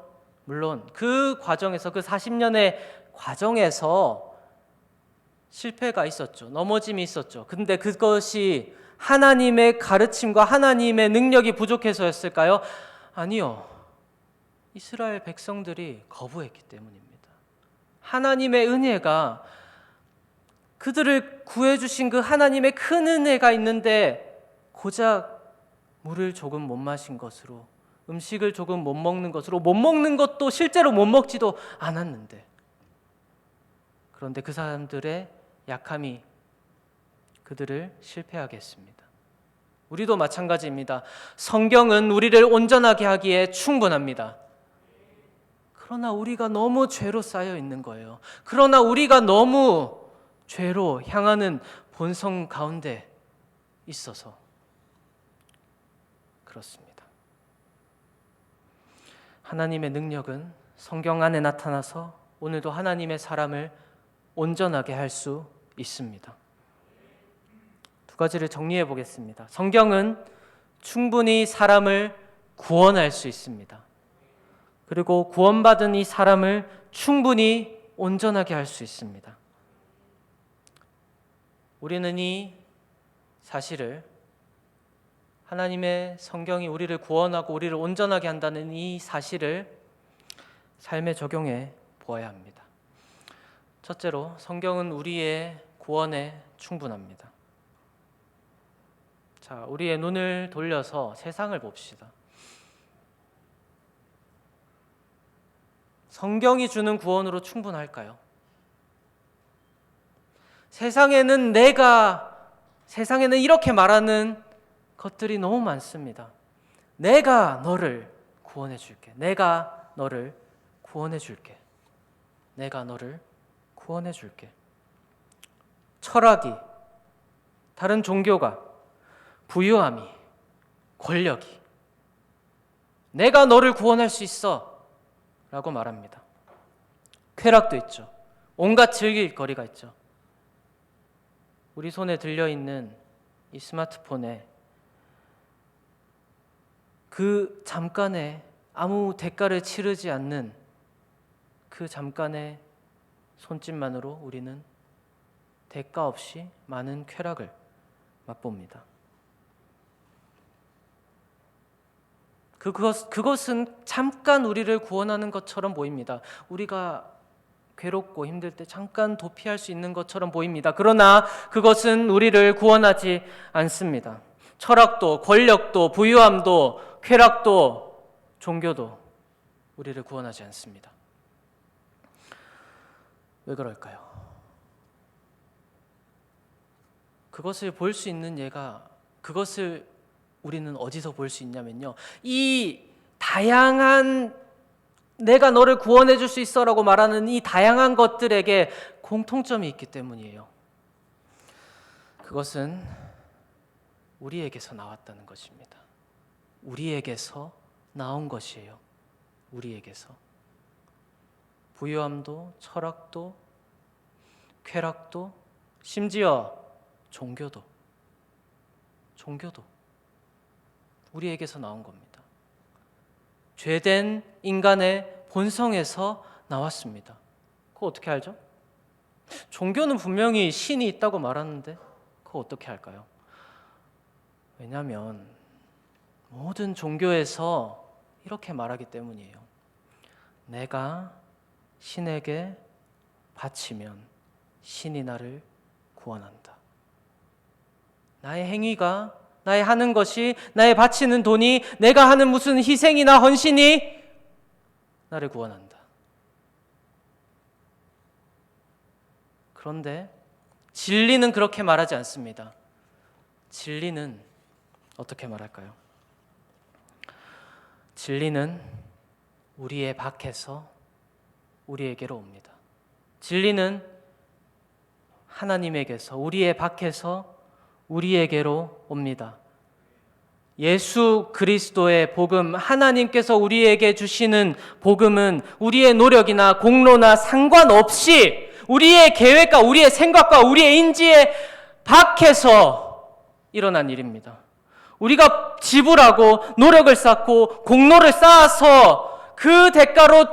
그 과정에서 그 40년의 과정에서 실패가 있었죠. 넘어짐이 있었죠. 근데 그것이 하나님의 가르침과 하나님의 능력이 부족해서였을까요? 아니요. 이스라엘 백성들이 거부했기 때문입니다. 하나님의 은혜가 그들을 구해주신 그 하나님의 큰 은혜가 있는데 고작 물을 조금 못 마신 것으로 음식을 조금 못 먹는 것으로 못 먹는 것도 실제로 못 먹지도 않았는데 그런데 그 사람들의 약함이 그들을 실패하게 했습니다. 우리도 마찬가지입니다. 성경은 우리를 온전하게 하기에 충분합니다. 그러나 우리가 너무 죄로 쌓여 있는 거예요. 그러나 우리가 너무 죄로 향하는 본성 가운데 있어서 그렇습니다. 하나님의 능력은 성경 안에 나타나서 오늘도 하나님의 사람을 온전하게 할 수 있습니다. 두 가지를 정리해 보겠습니다. 성경은 충분히 사람을 구원할 수 있습니다. 그리고 구원받은 이 사람을 충분히 온전하게 할 수 있습니다. 우리는 이 사실을, 하나님의 성경이 우리를 구원하고 우리를 온전하게 한다는 이 사실을 삶에 적용해 보아야 합니다. 첫째로, 성경은 우리의 구원에 충분합니다. 자, 우리의 눈을 돌려서 세상을 봅시다. 성경이 주는 구원으로 충분할까요? 세상에는 이렇게 말하는 것들이 너무 많습니다. 내가 너를 구원해 줄게. 내가 너를 구원해 줄게. 내가 너를 구원해 줄게. 철학이, 다른 종교가, 부유함이, 권력이 내가 너를 구원할 수 있어 라고 말합니다. 쾌락도 있죠. 온갖 즐길 거리가 있죠. 우리 손에 들려있는 이 스마트폰에 그 잠깐에 아무 대가를 치르지 않는 그 잠깐의 손짓만으로 우리는 대가 없이 많은 쾌락을 맛봅니다. 그것은 잠깐 우리를 구원하는 것처럼 보입니다. 우리가 괴롭고 힘들 때 잠깐 도피할 수 있는 것처럼 보입니다. 그러나 그것은 우리를 구원하지 않습니다. 철학도, 권력도, 부유함도, 쾌락도, 종교도 우리를 구원하지 않습니다. 왜 그럴까요? 그것을 볼 수 있는 그것을 우리는 어디서 볼 수 있냐면요, 이 다양한, 내가 너를 구원해 줄 수 있어 라고 말하는 이 다양한 것들에게 공통점이 있기 때문이에요. 그것은 우리에게서 나왔다는 것입니다. 우리에게서 나온 것이에요. 우리에게서. 부유함도, 철학도, 쾌락도, 심지어 종교도 우리에게서 나온 겁니다. 죄된 인간의 본성에서 나왔습니다. 그거 어떻게 알죠? 종교는 분명히 신이 있다고 말하는데 그거 어떻게 할까요? 왜냐하면 모든 종교에서 이렇게 말하기 때문이에요. 내가 신에게 바치면 신이 나를 구원한다. 나의 행위가, 나의 하는 것이, 나의 바치는 돈이, 내가 하는 무슨 희생이나 헌신이 나를 구원한다. 그런데 진리는 그렇게 말하지 않습니다. 진리는 어떻게 말할까요? 진리는 우리의 밖에서 우리에게로 옵니다. 진리는 하나님에게서, 우리의 밖에서 우리에게로 옵니다. 예수 그리스도의 복음, 하나님께서 우리에게 주시는 복음은 우리의 노력이나 공로나 상관없이 우리의 계획과 우리의 생각과 우리의 인지의 밖에서 일어난 일입니다. 우리가 지불하고 노력을 쌓고 공로를 쌓아서 그 대가로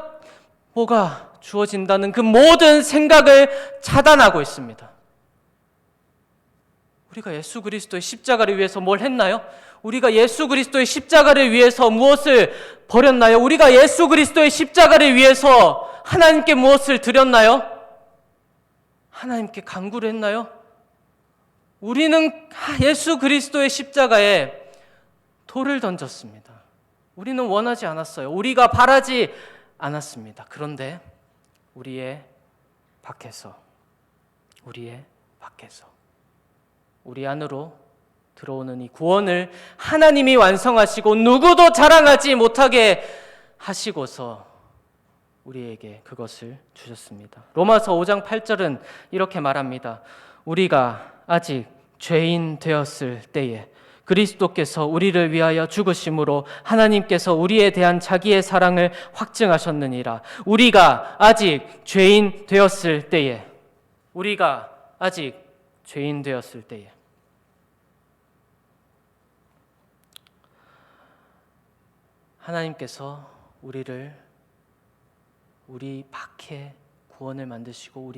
뭐가 주어진다는 그 모든 생각을 차단하고 있습니다. 우리가 예수 그리스도의 십자가를 위해서 뭘 했나요? 우리가 예수 그리스도의 십자가를 위해서 무엇을 버렸나요? 우리가 예수 그리스도의 십자가를 위해서 하나님께 무엇을 드렸나요? 하나님께 간구를 했나요? 우리는 예수 그리스도의 십자가에 돌을 던졌습니다. 우리는 원하지 않았어요. 우리가 바라지 않았습니다. 그런데 우리의 밖에서 우리 안으로 들어오는 이 구원을 하나님이 완성하시고 누구도 자랑하지 못하게 하시고서 우리에게 그것을 주셨습니다. 로마서 5장 8절은 이렇게 말합니다. 우리가 아직 죄인 되었을 때에 그리스도께서 우리를 위하여 죽으심으로 하나님께서 우리에 대한 자기의 사랑을 확증하셨느니라. 우리가 아직 죄인 되었을 때에, 우리가 아직 죄인 되었을 때에, 하나님께서 우리 밖에 구원을 만드시고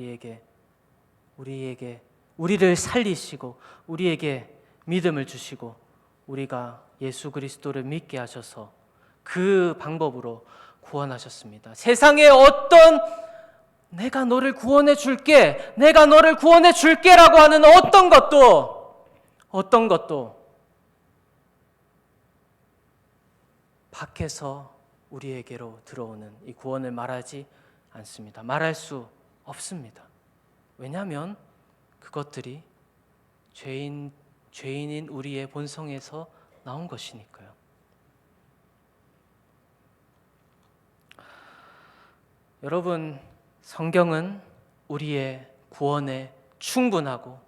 우리를 살리시고 우리에게 믿음을 주시고 우리가 예수 그리스도를 믿게 하셔서 그 방법으로 구원하셨습니다. 세상에 어떤 내가 너를 구원해 줄게, 내가 너를 구원해 줄게라고 하는 어떤 것도 밖에서 우리에게로 들어오는 이 구원을 말하지 않습니다. 말할 수 없습니다. 왜냐하면 그것들이 죄인인 우리의 본성에서 나온 것이니까요. 여러분, 성경은 우리의 구원에 충분하고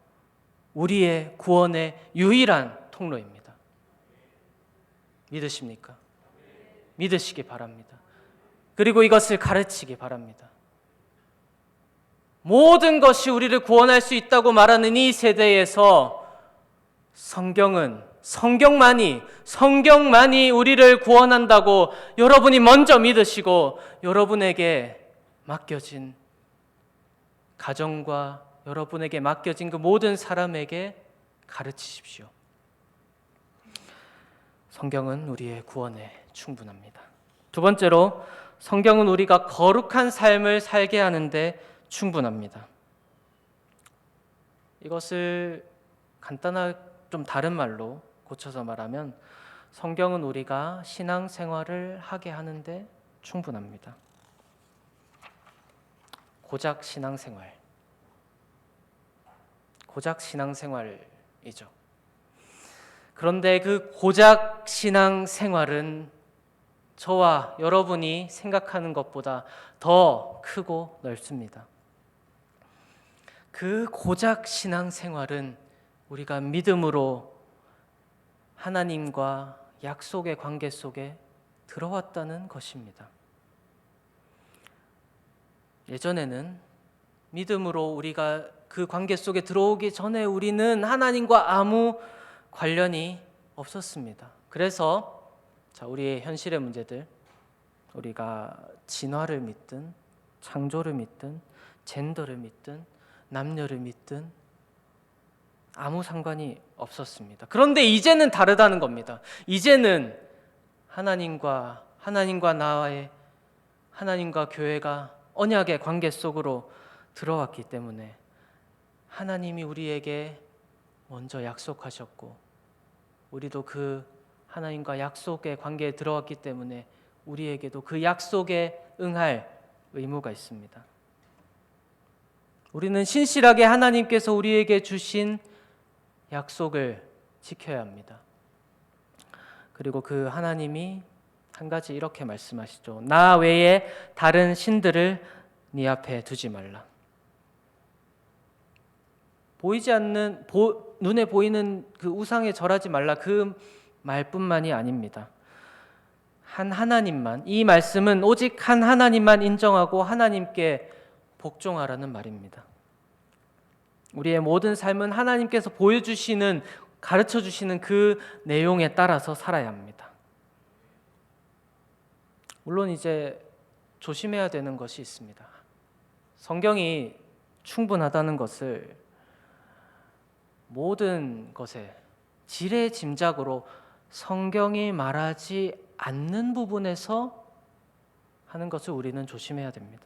우리의 구원의 유일한 통로입니다. 믿으십니까? 믿으시기 바랍니다. 그리고 이것을 가르치기 바랍니다. 모든 것이 우리를 구원할 수 있다고 말하는 이 세대에서 성경만이 우리를 구원한다고 여러분이 먼저 믿으시고 여러분에게 맡겨진 가정과 여러분에게 맡겨진 그 모든 사람에게 가르치십시오. 성경은 우리의 구원에 충분합니다. 두 번째로, 성경은 우리가 거룩한 삶을 살게 하는데 충분합니다. 이것을 간단하게 좀 다른 말로 고쳐서 말하면 성경은 우리가 신앙생활을 하게 하는데 충분합니다. 고작 신앙생활이죠. 그런데 그 고작 신앙생활은 저와 여러분이 생각하는 것보다 더 크고 넓습니다. 그 고작 신앙생활은 우리가 믿음으로 하나님과 약속의 관계 속에 들어왔다는 것입니다. 예전에는 믿음으로 우리가 그 관계 속에 들어오기 전에 우리는 하나님과 아무 관련이 없었습니다. 그래서 우리의 현실의 문제들, 우리가 진화를 믿든 창조를 믿든 젠더를 믿든 남녀를 믿든 아무 상관이 없었습니다. 그런데 이제는 다르다는 겁니다. 이제는 하나님과 교회가 언약의 관계 속으로 들어왔기 때문에 하나님이 우리에게 먼저 약속하셨고 우리도 그 하나님과 약속의 관계에 들어왔기 때문에 우리에게도 그 약속에 응할 의무가 있습니다. 우리는 신실하게 하나님께서 우리에게 주신 약속을 지켜야 합니다. 그리고 그 하나님이 한 가지 이렇게 말씀하시죠. 나 외에 다른 신들을 네 앞에 두지 말라. 보이지 않는 눈에 보이는 그 우상에 절하지 말라, 그 말뿐만이 아닙니다. 한 하나님만, 이 말씀은 오직 한 하나님만 인정하고 하나님께 복종하라는 말입니다. 우리의 모든 삶은 하나님께서 보여주시는, 가르쳐주시는 그 내용에 따라서 살아야 합니다. 물론 이제 조심해야 되는 것이 있습니다. 성경이 충분하다는 것을 모든 것에 지레짐작으로 성경이 말하지 않는 부분에서 하는 것을 우리는 조심해야 됩니다.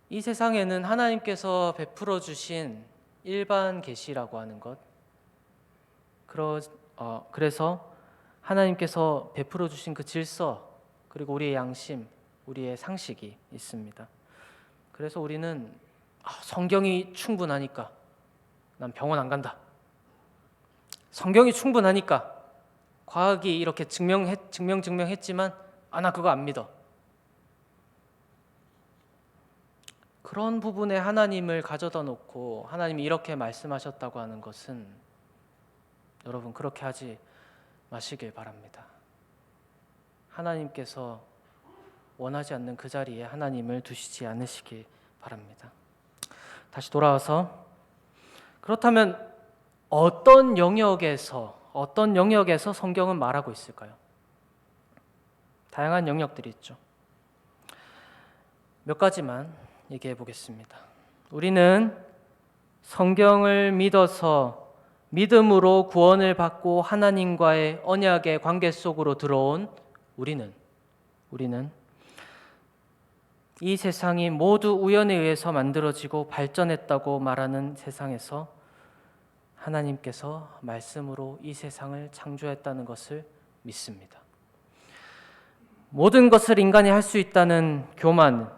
이 세상에는 하나님께서 베풀어 주신 일반 계시라고 하는 것, 그래서 하나님께서 베풀어 주신 그 질서, 그리고 우리의 양심, 우리의 상식이 있습니다. 그래서 우리는 성경이 충분하니까 난 병원 안 간다. 성경이 충분하니까. 과학이 이렇게 증명했지만 나 그거 안 믿어. 그런 부분에 하나님을 가져다 놓고 하나님이 이렇게 말씀하셨다고 하는 것은 여러분 그렇게 하지 마시길 바랍니다. 하나님께서 원하지 않는 그 자리에 하나님을 두시지 않으시길 바랍니다. 다시 돌아와서 그렇다면 어떤 영역에서 성경은 말하고 있을까요? 다양한 영역들이 있죠. 몇 가지만 얘기해 보겠습니다. 우리는 성경을 믿어서 믿음으로 구원을 받고 하나님과의 언약의 관계 속으로 들어온 우리는 이 세상이 모두 우연에 의해서 만들어지고 발전했다고 말하는 세상에서 하나님께서 말씀으로 이 세상을 창조했다는 것을 믿습니다. 모든 것을 인간이 할 수 있다는 교만,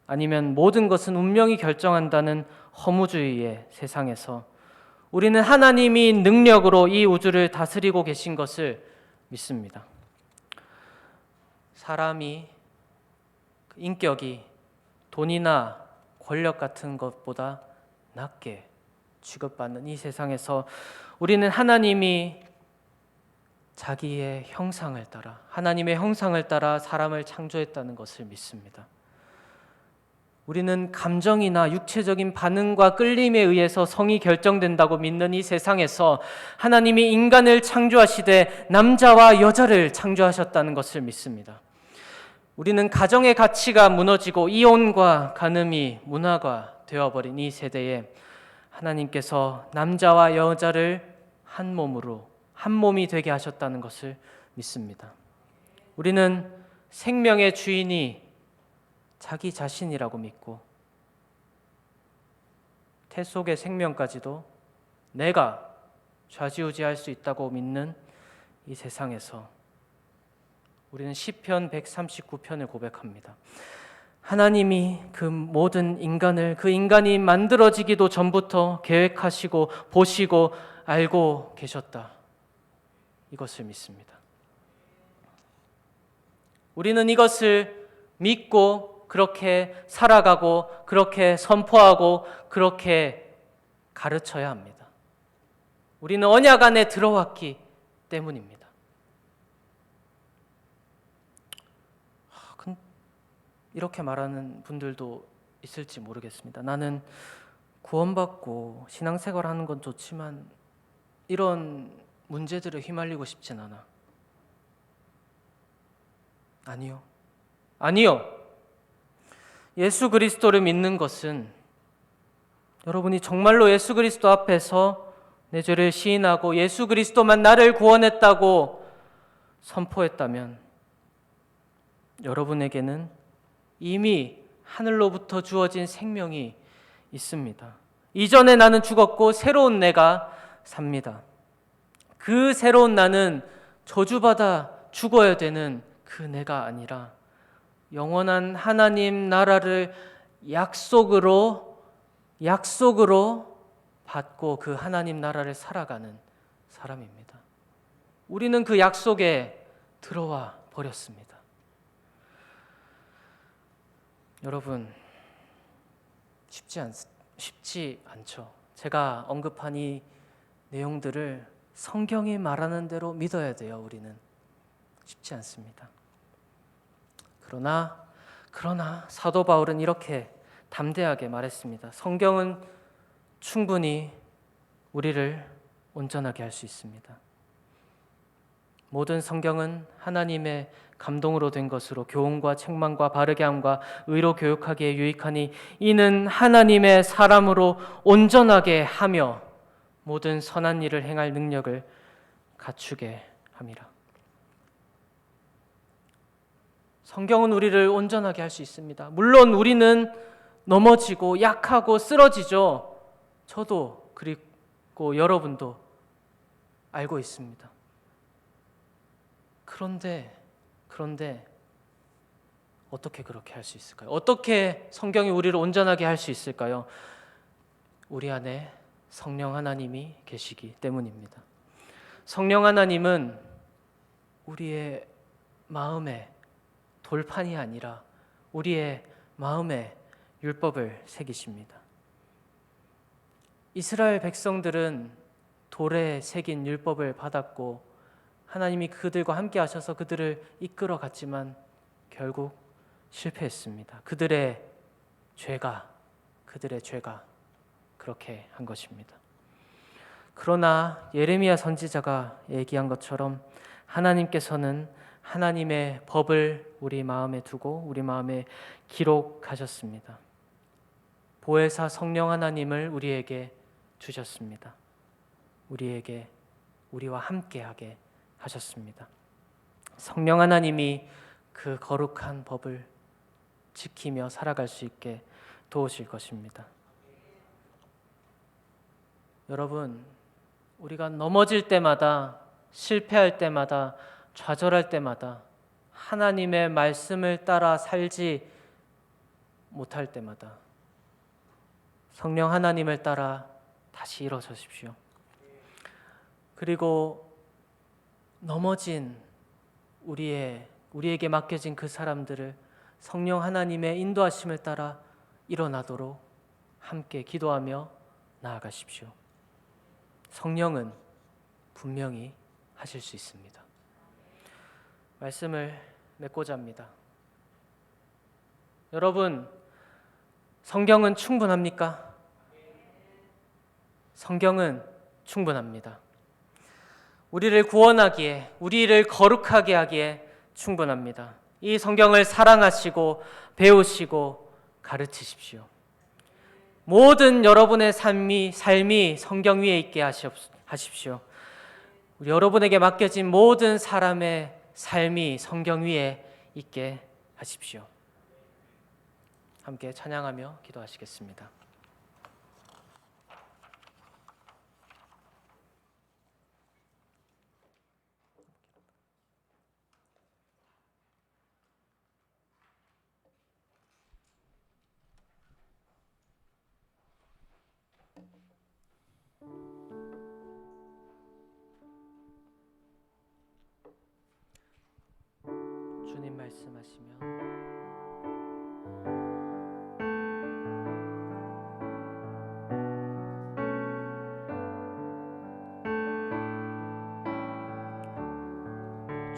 아니면 모든 것은 운명이 결정한다는 허무주의의 세상에서 우리는 하나님이 능력으로 이 우주를 다스리고 계신 것을 믿습니다. 사람이 인격이 돈이나 권력 같은 것보다 낮게 취급받는 이 세상에서 우리는 하나님이 자기의 형상을 따라, 하나님의 형상을 따라 사람을 창조했다는 것을 믿습니다. 우리는 감정이나 육체적인 반응과 끌림에 의해서 성이 결정된다고 믿는 이 세상에서 하나님이 인간을 창조하시되 남자와 여자를 창조하셨다는 것을 믿습니다. 우리는 가정의 가치가 무너지고 이혼과 간음이 문화가 되어버린 이 세대에 하나님께서 남자와 여자를 한 몸이 되게 하셨다는 것을 믿습니다. 우리는 생명의 주인이 자기 자신이라고 믿고 태 속의 생명까지도 내가 좌지우지할 수 있다고 믿는 이 세상에서 우리는 시편 139편을 고백합니다. 하나님이 그 모든 인간을, 그 인간이 만들어지기도 전부터 계획하시고 보시고 알고 계셨다. 이것을 믿습니다. 우리는 이것을 믿고 그렇게 살아가고 그렇게 선포하고 그렇게 가르쳐야 합니다. 우리는 언약 안에 들어왔기 때문입니다. 이렇게 말하는 분들도 있을지 모르겠습니다. 나는 구원받고 신앙생활하는 건 좋지만 이런 문제들에 휘말리고 싶진 않아. 아니요. 예수 그리스도를 믿는 것은 여러분이 정말로 예수 그리스도 앞에서 내 죄를 시인하고 예수 그리스도만 나를 구원했다고 선포했다면 여러분에게는 이미 하늘로부터 주어진 생명이 있습니다. 이전에 나는 죽었고 새로운 내가 삽니다. 그 새로운 나는 저주받아 죽어야 되는 그 내가 아니라 영원한 하나님 나라를 약속으로 받고 그 하나님 나라를 살아가는 사람입니다. 우리는 그 약속에 들어와 버렸습니다. 여러분, 쉽지 않죠. 제가 언급한 이 내용들을 성경이 말하는 대로 믿어야 돼요. 우리는 쉽지 않습니다. 그러나 사도 바울은 이렇게 담대하게 말했습니다. 성경은 충분히 우리를 온전하게 할 수 있습니다. 모든 성경은 하나님의 감동으로 된 것으로 교훈과 책망과 바르게 함과 의로 교육하기에 유익하니 이는 하나님의 사람으로 온전하게 하며 모든 선한 일을 행할 능력을 갖추게 함이라. 성경은 우리를 온전하게 할 수 있습니다. 물론 우리는 넘어지고 약하고 쓰러지죠. 저도 그리고 여러분도 알고 있습니다. 그런데 어떻게 그렇게 할 수 있을까요? 어떻게 성경이 우리를 온전하게 할 수 있을까요? 우리 안에 성령 하나님이 계시기 때문입니다. 성령 하나님은 우리의 마음의 돌판이 아니라 우리의 마음에 율법을 새기십니다. 이스라엘 백성들은 돌에 새긴 율법을 받았고 하나님이 그들과 함께 하셔서 그들을 이끌어 갔지만 결국 실패했습니다. 그들의 죄가 그렇게 한 것입니다. 그러나 예레미야 선지자가 얘기한 것처럼 하나님께서는 하나님의 법을 우리 마음에 두고 우리 마음에 기록하셨습니다. 보혜사 성령 하나님을 우리에게 주셨습니다. 우리와 함께하게 하셨습니다. 성령 하나님이 그 거룩한 법을 지키며 살아갈 수 있게 도우실 것입니다. 여러분, 우리가 넘어질 때마다, 실패할 때마다, 좌절할 때마다, 하나님의 말씀을 따라 살지 못할 때마다 성령 하나님을 따라 다시 일어서십시오. 그리고 넘어진 우리에게 맡겨진 그 사람들을 성령 하나님의 인도하심을 따라 일어나도록 함께 기도하며 나아가십시오. 성령은 분명히 하실 수 있습니다. 말씀을 맺고자 합니다. 여러분, 성경은 충분합니까? 성경은 충분합니다. 우리를 구원하기에, 우리를 거룩하게 하기에 충분합니다. 이 성경을 사랑하시고 배우시고 가르치십시오. 모든 여러분의 삶이 성경 위에 있게 하십시오. 우리 여러분에게 맡겨진 모든 사람의 삶이 성경 위에 있게 하십시오. 함께 찬양하며 기도하시겠습니다.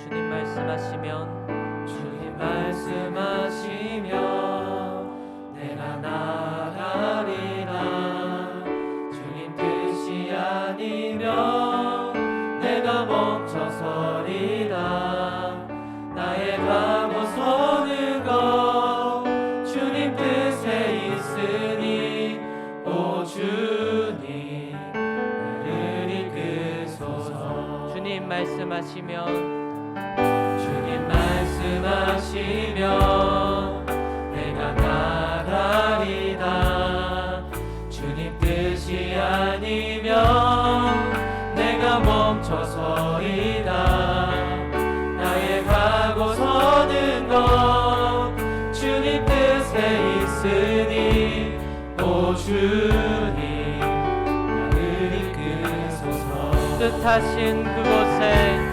주님 말씀하시면 주님 말씀하시면 내가 나가리라. 주님 뜻이 아니면 내가 멈춰서리라. 나의 가고 서는 것 주님 뜻에 있으니 오 주님 나를 이끄소서. 주님 말씀하시면 내가 나가리다. 주님 뜻이 아니면 내가 멈춰서리다. 나의 가고 서는 것 주님 뜻에 있으니 오 주님 나를 이끄소서. 뜻하신 그곳에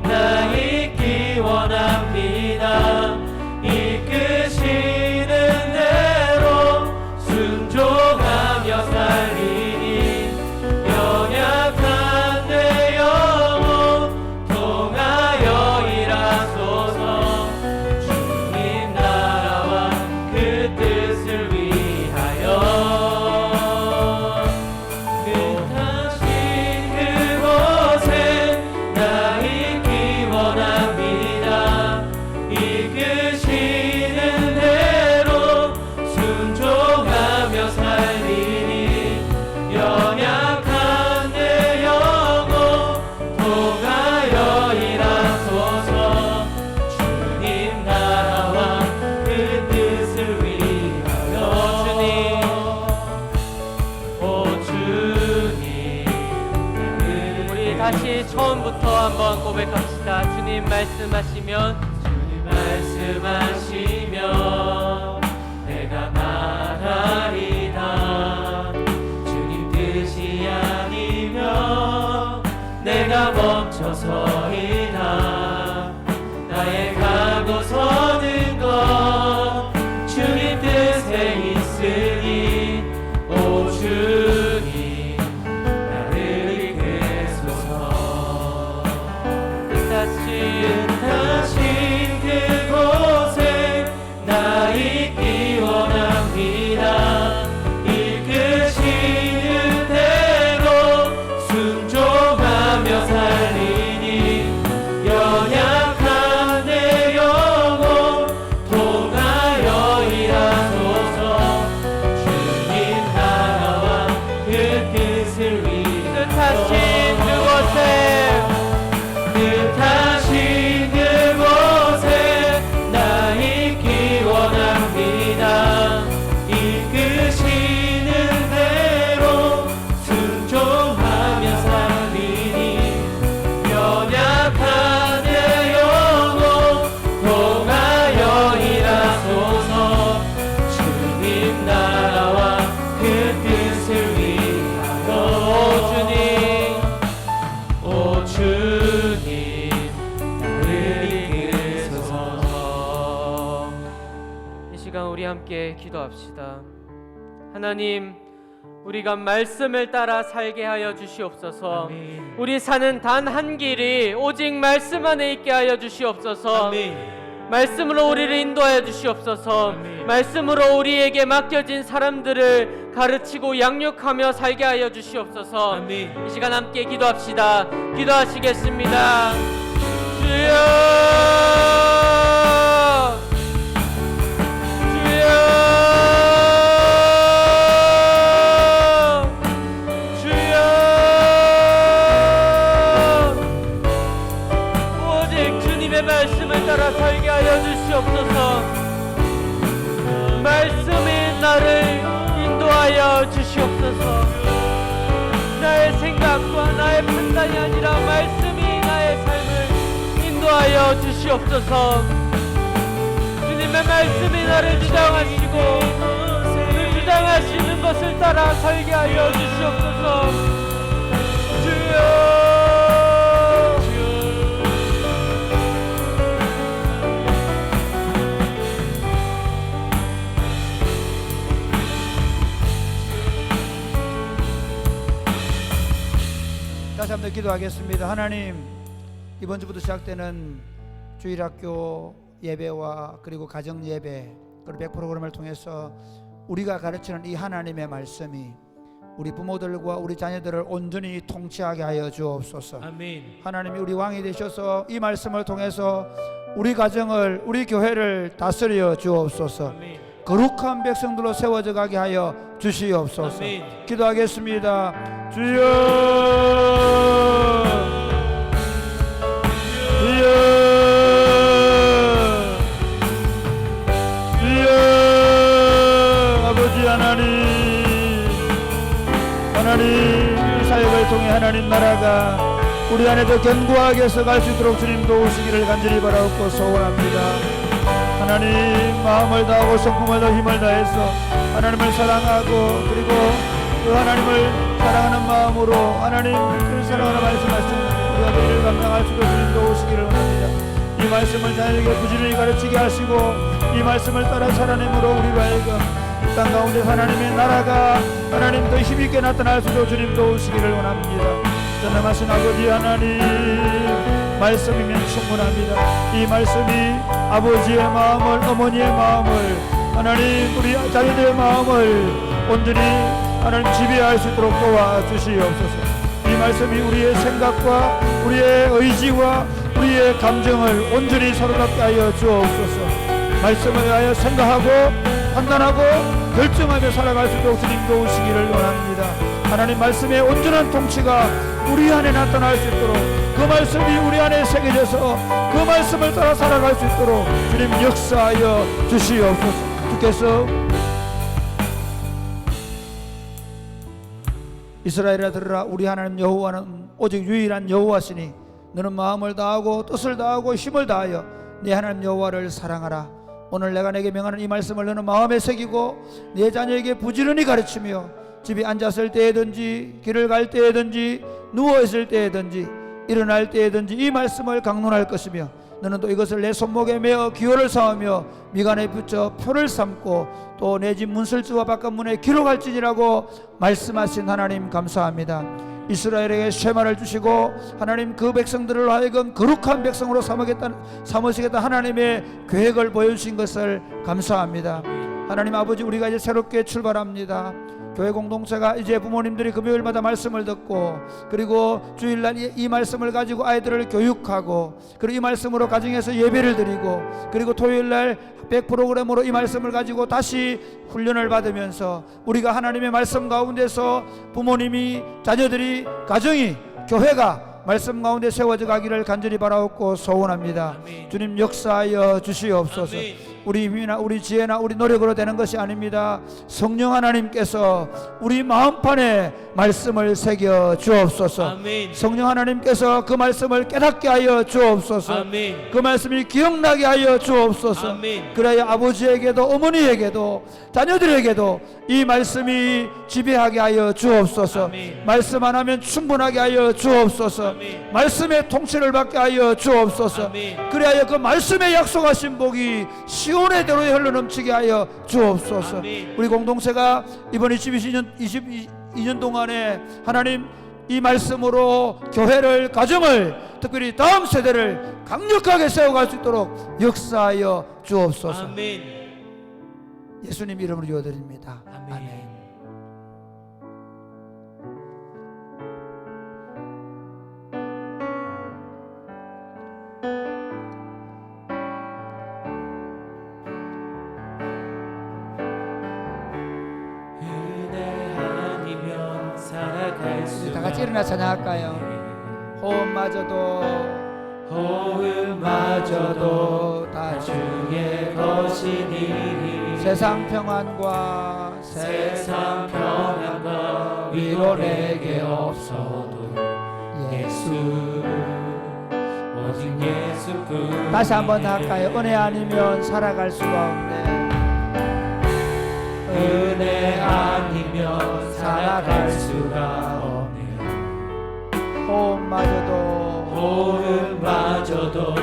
나 있기 원합니다. 이끄시는 대로 순종하며 살리니 연약한 내 영혼 통하여 일하소서. 주님 나라와 그 뜻을 위하여 다시 처음부터 한번 고백합시다. 주님 말씀하시면 내가 나가 나아가리다. 주님 뜻이 아니면 내가 멈춰서이다. 나의 가고 서는 것 주님 뜻에 있으니 오 주님 나를 이끄소서. 뜻하신 그곳에 나 있기 원합니다. 이끄시는 대로 순종하며 살리니 연약한 내 영혼 통하여 일하소서. 주님 나라와 그 뜻을 위하여 뜻하신 그곳에 나 있기 원합니다. 이끄시는 대로 순종하며 살리니 연약한 내 영혼 통하여 일하소서. 주님 나라와 그 뜻을 위하여 오 주님 나를 이끄소서. 이 시간 우리 함께 기도합시다. 하나님, 우리가 말씀을 따라 살게 하여 주시옵소서. 아멘. 우리 사는 단 한 길이 오직 말씀 안에 있게 하여 주시옵소서. 아멘. 말씀으로 우리를 인도하여 주시옵소서. 아멘. 말씀으로 우리에게 맡겨진 사람들을 가르치고 양육하며 살게 하여 주시옵소서. 아멘. 이 시간 함께 기도합시다. 기도하시겠습니다. 주여, 주여, 주여. 오직 주님의 말씀을 따라 살게 하여 주시옵소서. 말씀이 나를 인도하여 주시옵소서. 나의 생각과 나의 판단이 아니라 말씀이 나의 삶을 인도하여 주시옵소서. 주님의 말씀이 나를 주장하시고 그 주장하시는 것을 따라 살게 하여 주시옵소서. 주여, 다시 한번 기도하겠습니다. 하나님, 이번 주부터 시작되는 주일학교 예배와 그리고 가정 예배 그리고 100 프로그램을 통해서 우리가 가르치는 이 하나님의 말씀이 우리 부모들과 우리 자녀들을 온전히 통치하게 하여 주옵소서. 아멘. 하나님이 우리 왕이 되셔서 이 말씀을 통해서 우리 가정을 우리 교회를 다스려 주옵소서. 아멘. 거룩한 백성들로 세워져 가게 하여 주시옵소서. 아멘. 기도하겠습니다. 주여, 주여, 주여. 아버지 하나님, 이 사역을 통해 하나님 나라가 우리 안에 더 견고하게 서갈 수 있도록 주님 도우시기를 간절히 바라옵고 소원합니다. 하나님, 마음을 다하고 성품을 다하고 힘을 다해서 하나님을 사랑하고 그리고 그 하나님을 사랑하는 마음으로 하나님 그 사랑하는 말씀하신 우리가 그 일을 감당할 수 있도록 주님 도우시기를 원합니다. 이 말씀을 자녀에게 부지런히 가르치게 하시고 이 말씀을 따라 살아내므로 우리로 하여금 땅 가운데 하나님의 나라가 하나님 더 힘있게 나타날 수 있도록 주님 도우시기를 원합니다. 전능하신 아버지 하나님, 말씀이면 충분합니다. 이 말씀이 아버지의 마음을, 어머니의 마음을, 하나님 우리 자녀들의 마음을 온전히 하나님 지배할 수 있도록 도와주시옵소서. 이 말씀이 우리의 생각과 우리의 의지와 우리의 감정을 온전히 사로잡게 하여 주옵소서. 말씀을 위하여 생각하고 판단하고 결정하며 살아갈 수 있도록 주님 도우시기를 원합니다. 하나님 말씀의 온전한 통치가 우리 안에 나타날 수 있도록 그 말씀이 우리 안에 새겨져서 그 말씀을 따라 살아갈 수 있도록 주님 역사하여 주시옵소서. 주께서 이스라엘아 들으라, 우리 하나님 여호와는 오직 유일한 여호와시니 너는 마음을 다하고 뜻을 다하고 힘을 다하여 네 하나님 여호와를 사랑하라. 오늘 내가 내게 명하는 이 말씀을 너는 마음에 새기고 내 자녀에게 부지런히 가르치며 집에 앉았을 때에든지 길을 갈 때에든지 누워있을 때에든지 일어날 때에든지 이 말씀을 강론할 것이며 너는 또 이것을 내 손목에 메어 기호를 삼으며 미간에 붙여 표를 삼고 또 내 집 문설주와 바깥문에 기록할지니라고 말씀하신 하나님 감사합니다. 이스라엘에게 쉐마를 주시고 하나님 그 백성들을 하여금 거룩한 백성으로 삼으시겠다 하나님의 계획을 보여주신 것을 감사합니다. 하나님 아버지, 우리가 이제 새롭게 출발합니다. 교회 공동체가 이제 부모님들이 금요일마다 말씀을 듣고 그리고 주일날 이 말씀을 가지고 아이들을 교육하고 그리고 이 말씀으로 가정에서 예배를 드리고 그리고 토요일날 100프로그램으로 이 말씀을 가지고 다시 훈련을 받으면서 우리가 하나님의 말씀 가운데서 부모님이, 자녀들이, 가정이, 교회가 말씀 가운데 세워져 가기를 간절히 바라옵고 소원합니다. 아멘. 주님 역사하여 주시옵소서. 아멘. 우리 힘이나 우리 지혜나 우리 노력으로 되는 것이 아닙니다. 성령 하나님께서 우리 마음판에 말씀을 새겨 주옵소서. 아멘. 성령 하나님께서 그 말씀을 깨닫게 하여 주옵소서. 아멘. 그 말씀이 기억나게 하여 주옵소서. 아멘. 그래야 아버지에게도 어머니에게도 자녀들에게도 이 말씀이 지배하게 하여 주옵소서. 아멘. 말씀 안 하면 충분하게 하여 주옵소서. 아멘. 말씀의 통치를 받게 하여 주옵소서. 아멘. 그래야 그 말씀에 약속하신 복이 시온의 대로에 흘러넘치게 하여 주옵소서. 아멘. 우리 공동체가 이번 22년 동안에 하나님 이 말씀으로 교회를, 가정을, 특별히 다음 세대를 강력하게 세워갈 수 있도록 역사하여 주옵소서. 아멘. 예수님 이름으로 기도드립니다. 아멘. 아멘. 은혜 아니면 살아갈 수. 다 같이 일어나 찬양할까요? 호흡마저도 호흡마저도 다 주의 것이니 세상 평안과 세상 평안과 위로 내게 없어도 예수 오직 예수뿐. 다시 한번 할까요? 은혜 아니면 살아갈 수가 없네. 은혜 아니면 살아갈 수가 없네. 호흡마저도 호흡마저도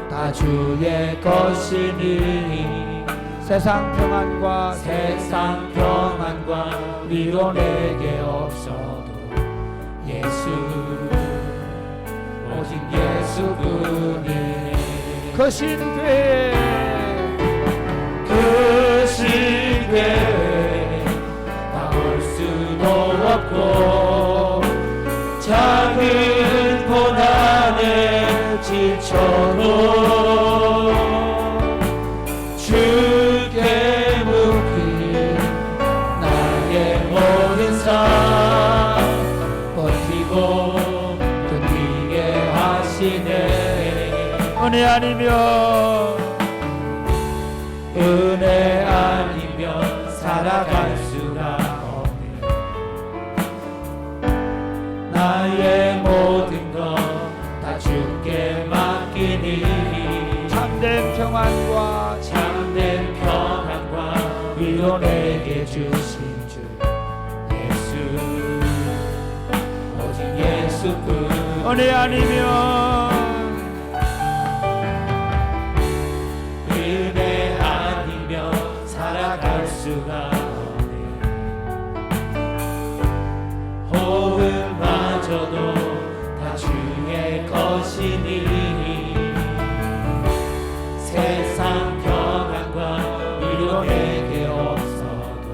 다 주의 것이니 세상 평안과 세상 평안과 위로 내게 없어도 예수 오직 예수뿐이네. 그 신교회 그 신교회 나올 수도 없고 작은 고난에 지쳐도 주께 묻기 나의 모든 삶 버티고 견디게 하시네. 은혜 아니면 은혜 아니면 살아갈 수가 없네. 나의 모든 것 다 주께 맡기니 참된 평안과 참된 평안과 위로 내게 주신 주 예수 오직 예수뿐. 은혜 아니면 은혜 아니면 살아갈 수가 없네. 호흡마저도 다 주의 것이니 세상 평안과 위로 내게 없어도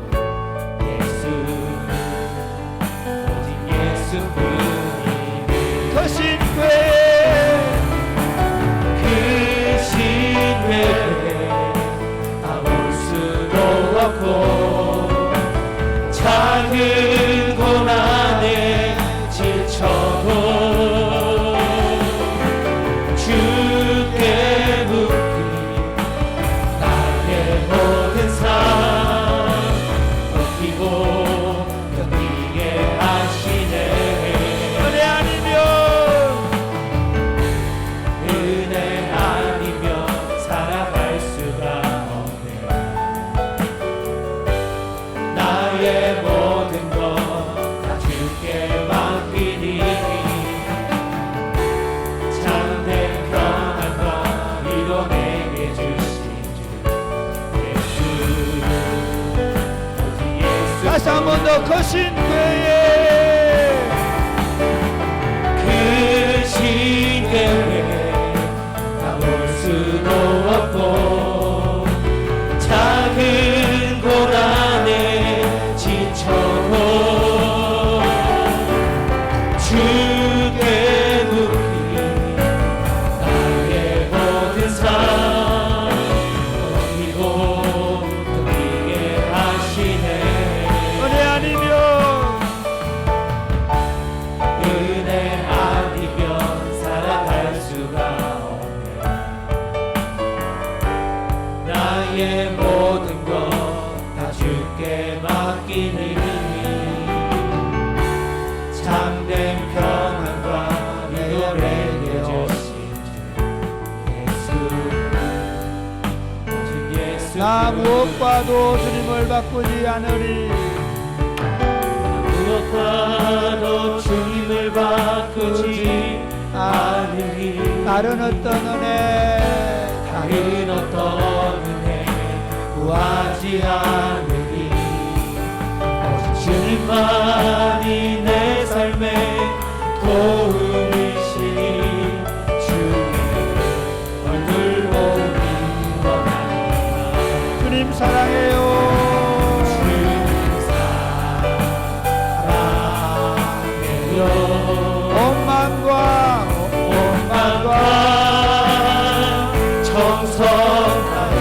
예수 오직 예수뿐이니. 그 신교회 한 번 더 크신 교회 크신 교회 가볼 수도 없고 작은 곳 안에 지쳐도 주께 눕히 나의 모든 삶 옮기고 옮기게 하시네. 은혜 아니면 은혜 아니면 살아갈 수가 없네. 나의 모든 것 다 주께 맡기니 참된 평안과 위로를 주신 주 예수. 나 무엇과도 주님을 바꾸지 않으리. 무엇과도 주님을 바꾸지 않으리. 다른 어떤 은혜 다른 어떤 은혜 구하지 않으리. 오직 주님만이 내 삶의 도움이시니 주의 얼굴 보기 원합니다. 주님 사랑해요. 주님 사랑해요. 온 마음과 정성 다해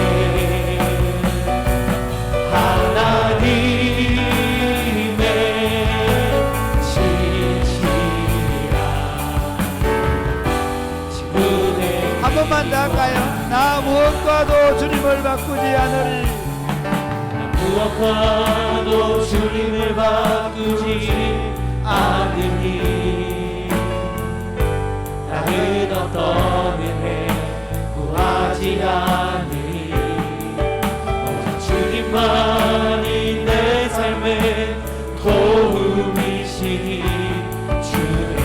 하나님의 진실이라. 지구대 한 번만 더 할까요? 나 무엇과도 주님을 바꾸지 않으리. 무엇과도 주님을 바꾸지 않으니 다른 어떤 은혜 구하지 않으니 오직 주님만이 내 삶의 도움이시니 주의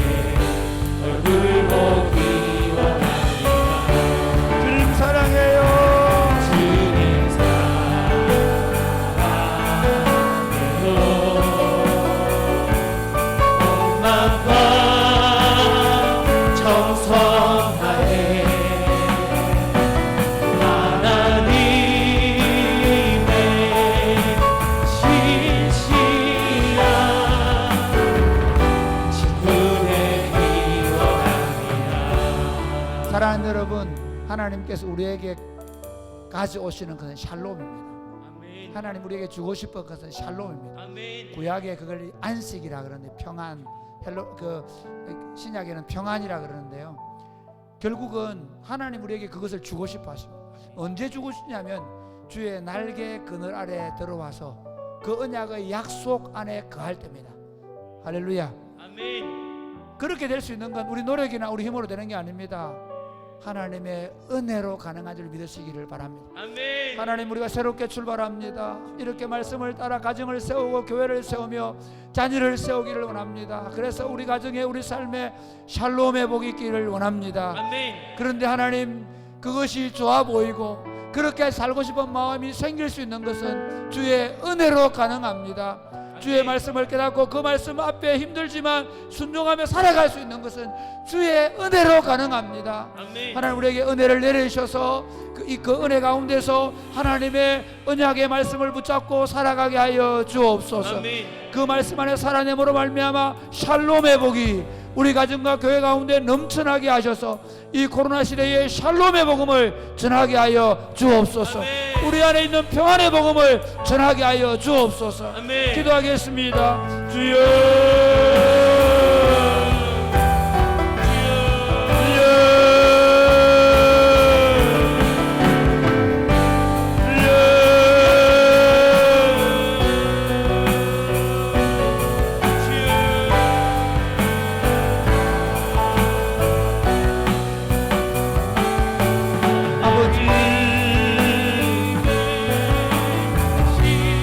얼굴 보기 원합니다. 주님 사랑해요. 주님 사랑해요. 온 마음과 정성 다해 하나님의 신실한 친구되기 원합니다. 사랑하는 여러분, 하나님께서 우리에게 가져오시는 것은 샬롬입니다. 아멘. 하나님 우리에게 주고 싶은 것은 샬롬입니다. 아멘. 구약에 그걸 안식이라 그러는데 평안, 신약에는 평안이라 그러는데요. 결국은 하나님 우리에게 그것을 주고 싶어 하십니다. 언제 주고 싶냐면 주의 날개 그늘 아래 들어와서 그 언약의 약속 안에 거할 때입니다. 할렐루야. 아멘. 그렇게 될 수 있는 건 우리 노력이나 우리 힘으로 되는 게 아닙니다. 하나님의 은혜로 가능한 줄 믿으시기를 바랍니다. 아멘. 하나님, 우리가 새롭게 출발합니다. 이렇게 말씀을 따라 가정을 세우고 교회를 세우며 자녀를 세우기를 원합니다. 그래서 우리 가정에, 우리 삶에 샬롬의 복이 있기를 원합니다. 아멘. 그런데 하나님, 그것이 좋아 보이고 그렇게 살고 싶은 마음이 생길 수 있는 것은 주의 은혜로 가능합니다. 주의 말씀을 깨닫고 그 말씀 앞에 힘들지만 순종하며 살아갈 수 있는 것은 주의 은혜로 가능합니다. 아멘. 하나님, 우리에게 은혜를 내리셔서 그 은혜 가운데서 하나님의 언약의 말씀을 붙잡고 살아가게 하여 주옵소서. 아멘. 그 말씀 안에 살아내므로 말미암아 샬롬의 복이 우리 가정과 교회 가운데 넘쳐나게 하셔서 이 코로나 시대에 샬롬의 복음을 전하게 하여 주옵소서. 아멘. 우리 안에 있는 평안의 복음을 전하게 하여 주옵소서. 아멘. 기도하겠습니다. 주여,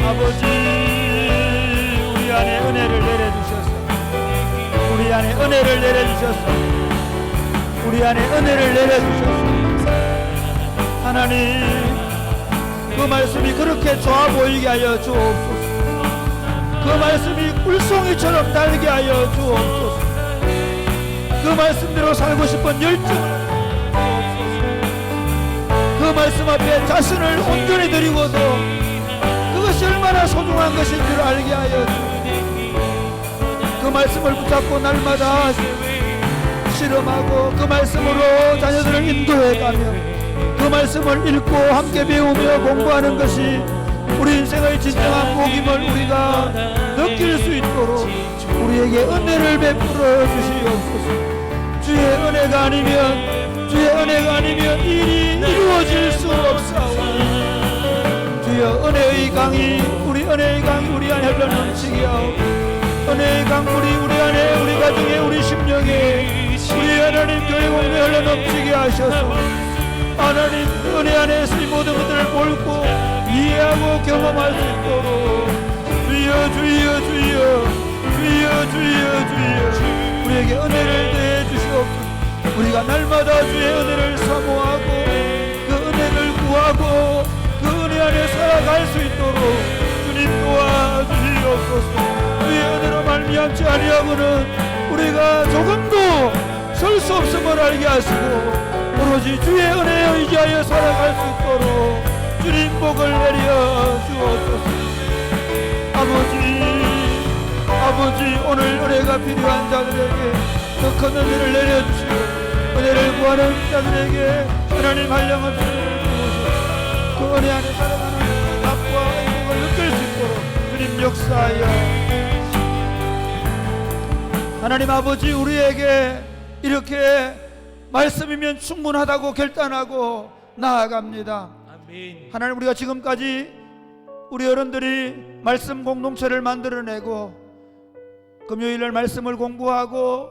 아버지, 우리 안에 은혜를 내려주셔서, 우리 안에 은혜를 내려주셔서, 우리 안에 은혜를 내려주셔서, 하나님, 그 말씀이 그렇게 좋아 보이게 하여 주옵소서. 그 말씀이 꿀송이처럼 달게 하여 주옵소서. 그 말씀대로 살고 싶은 열정을 그 말씀 앞에 자신을 온전히 드리고도 그것이 얼마나 소중한 것인 줄 알게 하여 주옵소서. 그 말씀을 붙잡고 날마다 실험하고 그 말씀으로 자녀들을 인도해가며 그 말씀을 읽고 함께 배우며 공부하는 것이 우리 인생의 진정한 복임을 우리가 느낄 수 있도록 우리에게 은혜를 베풀어 주시옵소서. 주의 은혜가 아니면 일이 이루어질 수 없사오니 주여 은혜의 강이 우리 안에 흘러 넘치게 하옵소서. 은혜의 강물이 우리 안에 우리 가정에 우리 심령에 우리 하나님 교회 공동에 흘러 넘치게 하셔서 하나님 은혜 안에서 이 모든 것들을 볼고 이해하고 경험할 수 있도록 주여 우리에게 은혜를 더해 주시옵소서. 우리가 날마다 주의 은혜를 사모하고 그 은혜를 구하고 그 은혜 안에 살아갈 수 있도록 주님 도와주시옵소서. 주의 은혜로 말미암지 아니하고는 우리가 조금도 설 수 없음을 알게 하시고 오로지 주의 은혜에 의지하여 살아갈 수 있도록 주님 복을 내려 주옵소서. 아버지 오늘 은혜가 필요한 자들에게 더 큰 은혜를 내려주시고 은혜를 구하는 자들에게 하나님 한량없이 주옵소서. 그 은혜 안에 살아가는 답과 행복을 느낄 수 있도록 주님 역사하여 하나님 아버지 우리에게 이렇게 말씀이면 충분하다고 결단하고 나아갑니다. 아멘. 하나님 우리가 지금까지 우리 어른들이 말씀 공동체를 만들어내고 금요일날 말씀을 공부하고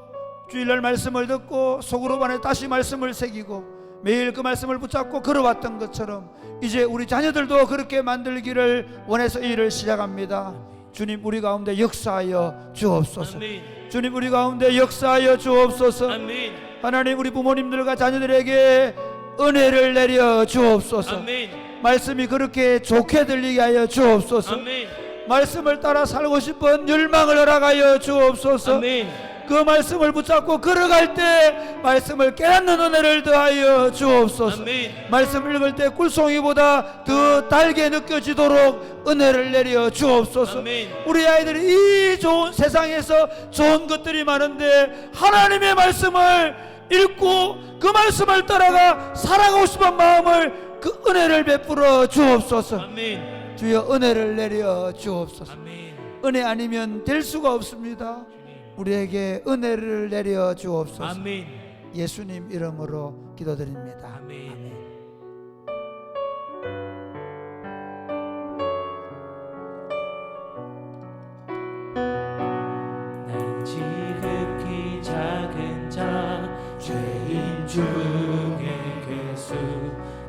주일날 말씀을 듣고 속으로 안에 다시 말씀을 새기고 매일 그 말씀을 붙잡고 걸어왔던 것처럼 이제 우리 자녀들도 그렇게 만들기를 원해서 이 일을 시작합니다. 주님 우리 가운데 역사하여 주옵소서. 아멘. 주님 우리 가운데 역사하여 주옵소서. 아멘. 하나님 우리 부모님들과 자녀들에게 은혜를 내려 주옵소서. 아멘. 말씀이 그렇게 좋게 들리게 하여 주옵소서. 아멘. 말씀을 따라 살고 싶은 열망을 허락하여 주옵소서. 아멘. 그 말씀을 붙잡고 걸어갈 때 말씀을 깨닫는 은혜를 더하여 주옵소서. 아멘. 말씀 읽을 때 꿀송이보다 더 달게 느껴지도록 은혜를 내려 주옵소서. 아멘. 우리 아이들이 이 좋은 세상에서 좋은 것들이 많은데 하나님의 말씀을 읽고 그 말씀을 따라가 살아가고 싶은 마음을 그 은혜를 베풀어 주옵소서. 아멘. 주여 은혜를 내려 주옵소서. 아멘. 은혜 아니면 될 수가 없습니다. 우리에게 은혜를 내려 주옵소서. 아멘. 예수님 이름으로 기도드립니다. 아멘. 난 지극히 작은 자 죄인 중에 괴수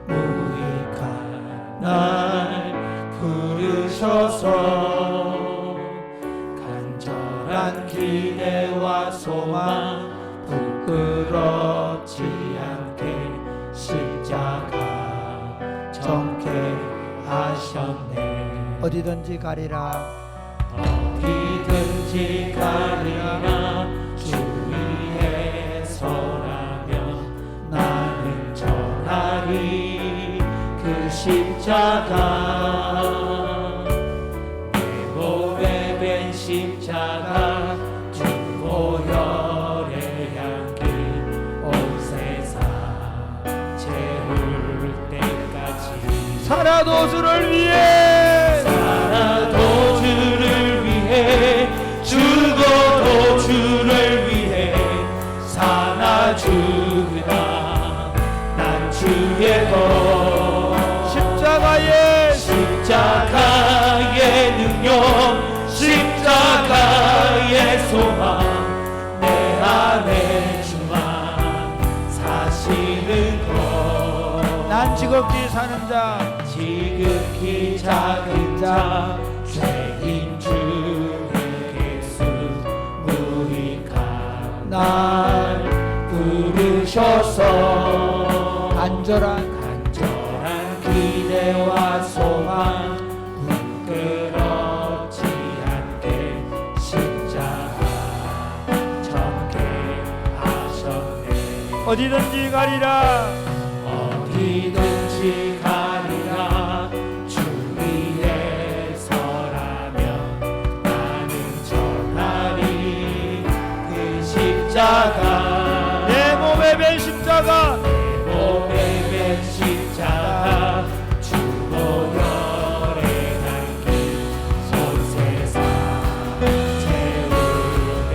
무익한 날 부르셔서 간절한 기대와 소망 부끄럽지 않게 십자가 정케 하셨네. 어디든지 가리라. 어디든지 가리라 주 위에 서라면 나는 전하리 그 십자가 내 몸에 밴 십자가 주 보혈의 향기 온 세상 채울 때까지 살아도 주를 위해 살아도 주를 위해 죽어도 주를 위해 사나 주나 난 주의 것 십자가의 능력 십자가의 소망 내 안에 주만 사시는 것 난 지극히 사는 자 지극히 작은 자 죄인 중에 괴수 무익한 날 부르셔서 간절한 기대와 소망 부끄럽지 않게 어디든지 가리라 어디든지 가리라 주 위에 서라면 나는 전하리 그 십자가 내 몸에 밴 십자가 몸에 맨 십자가 주고 열에 달린 손세상 채울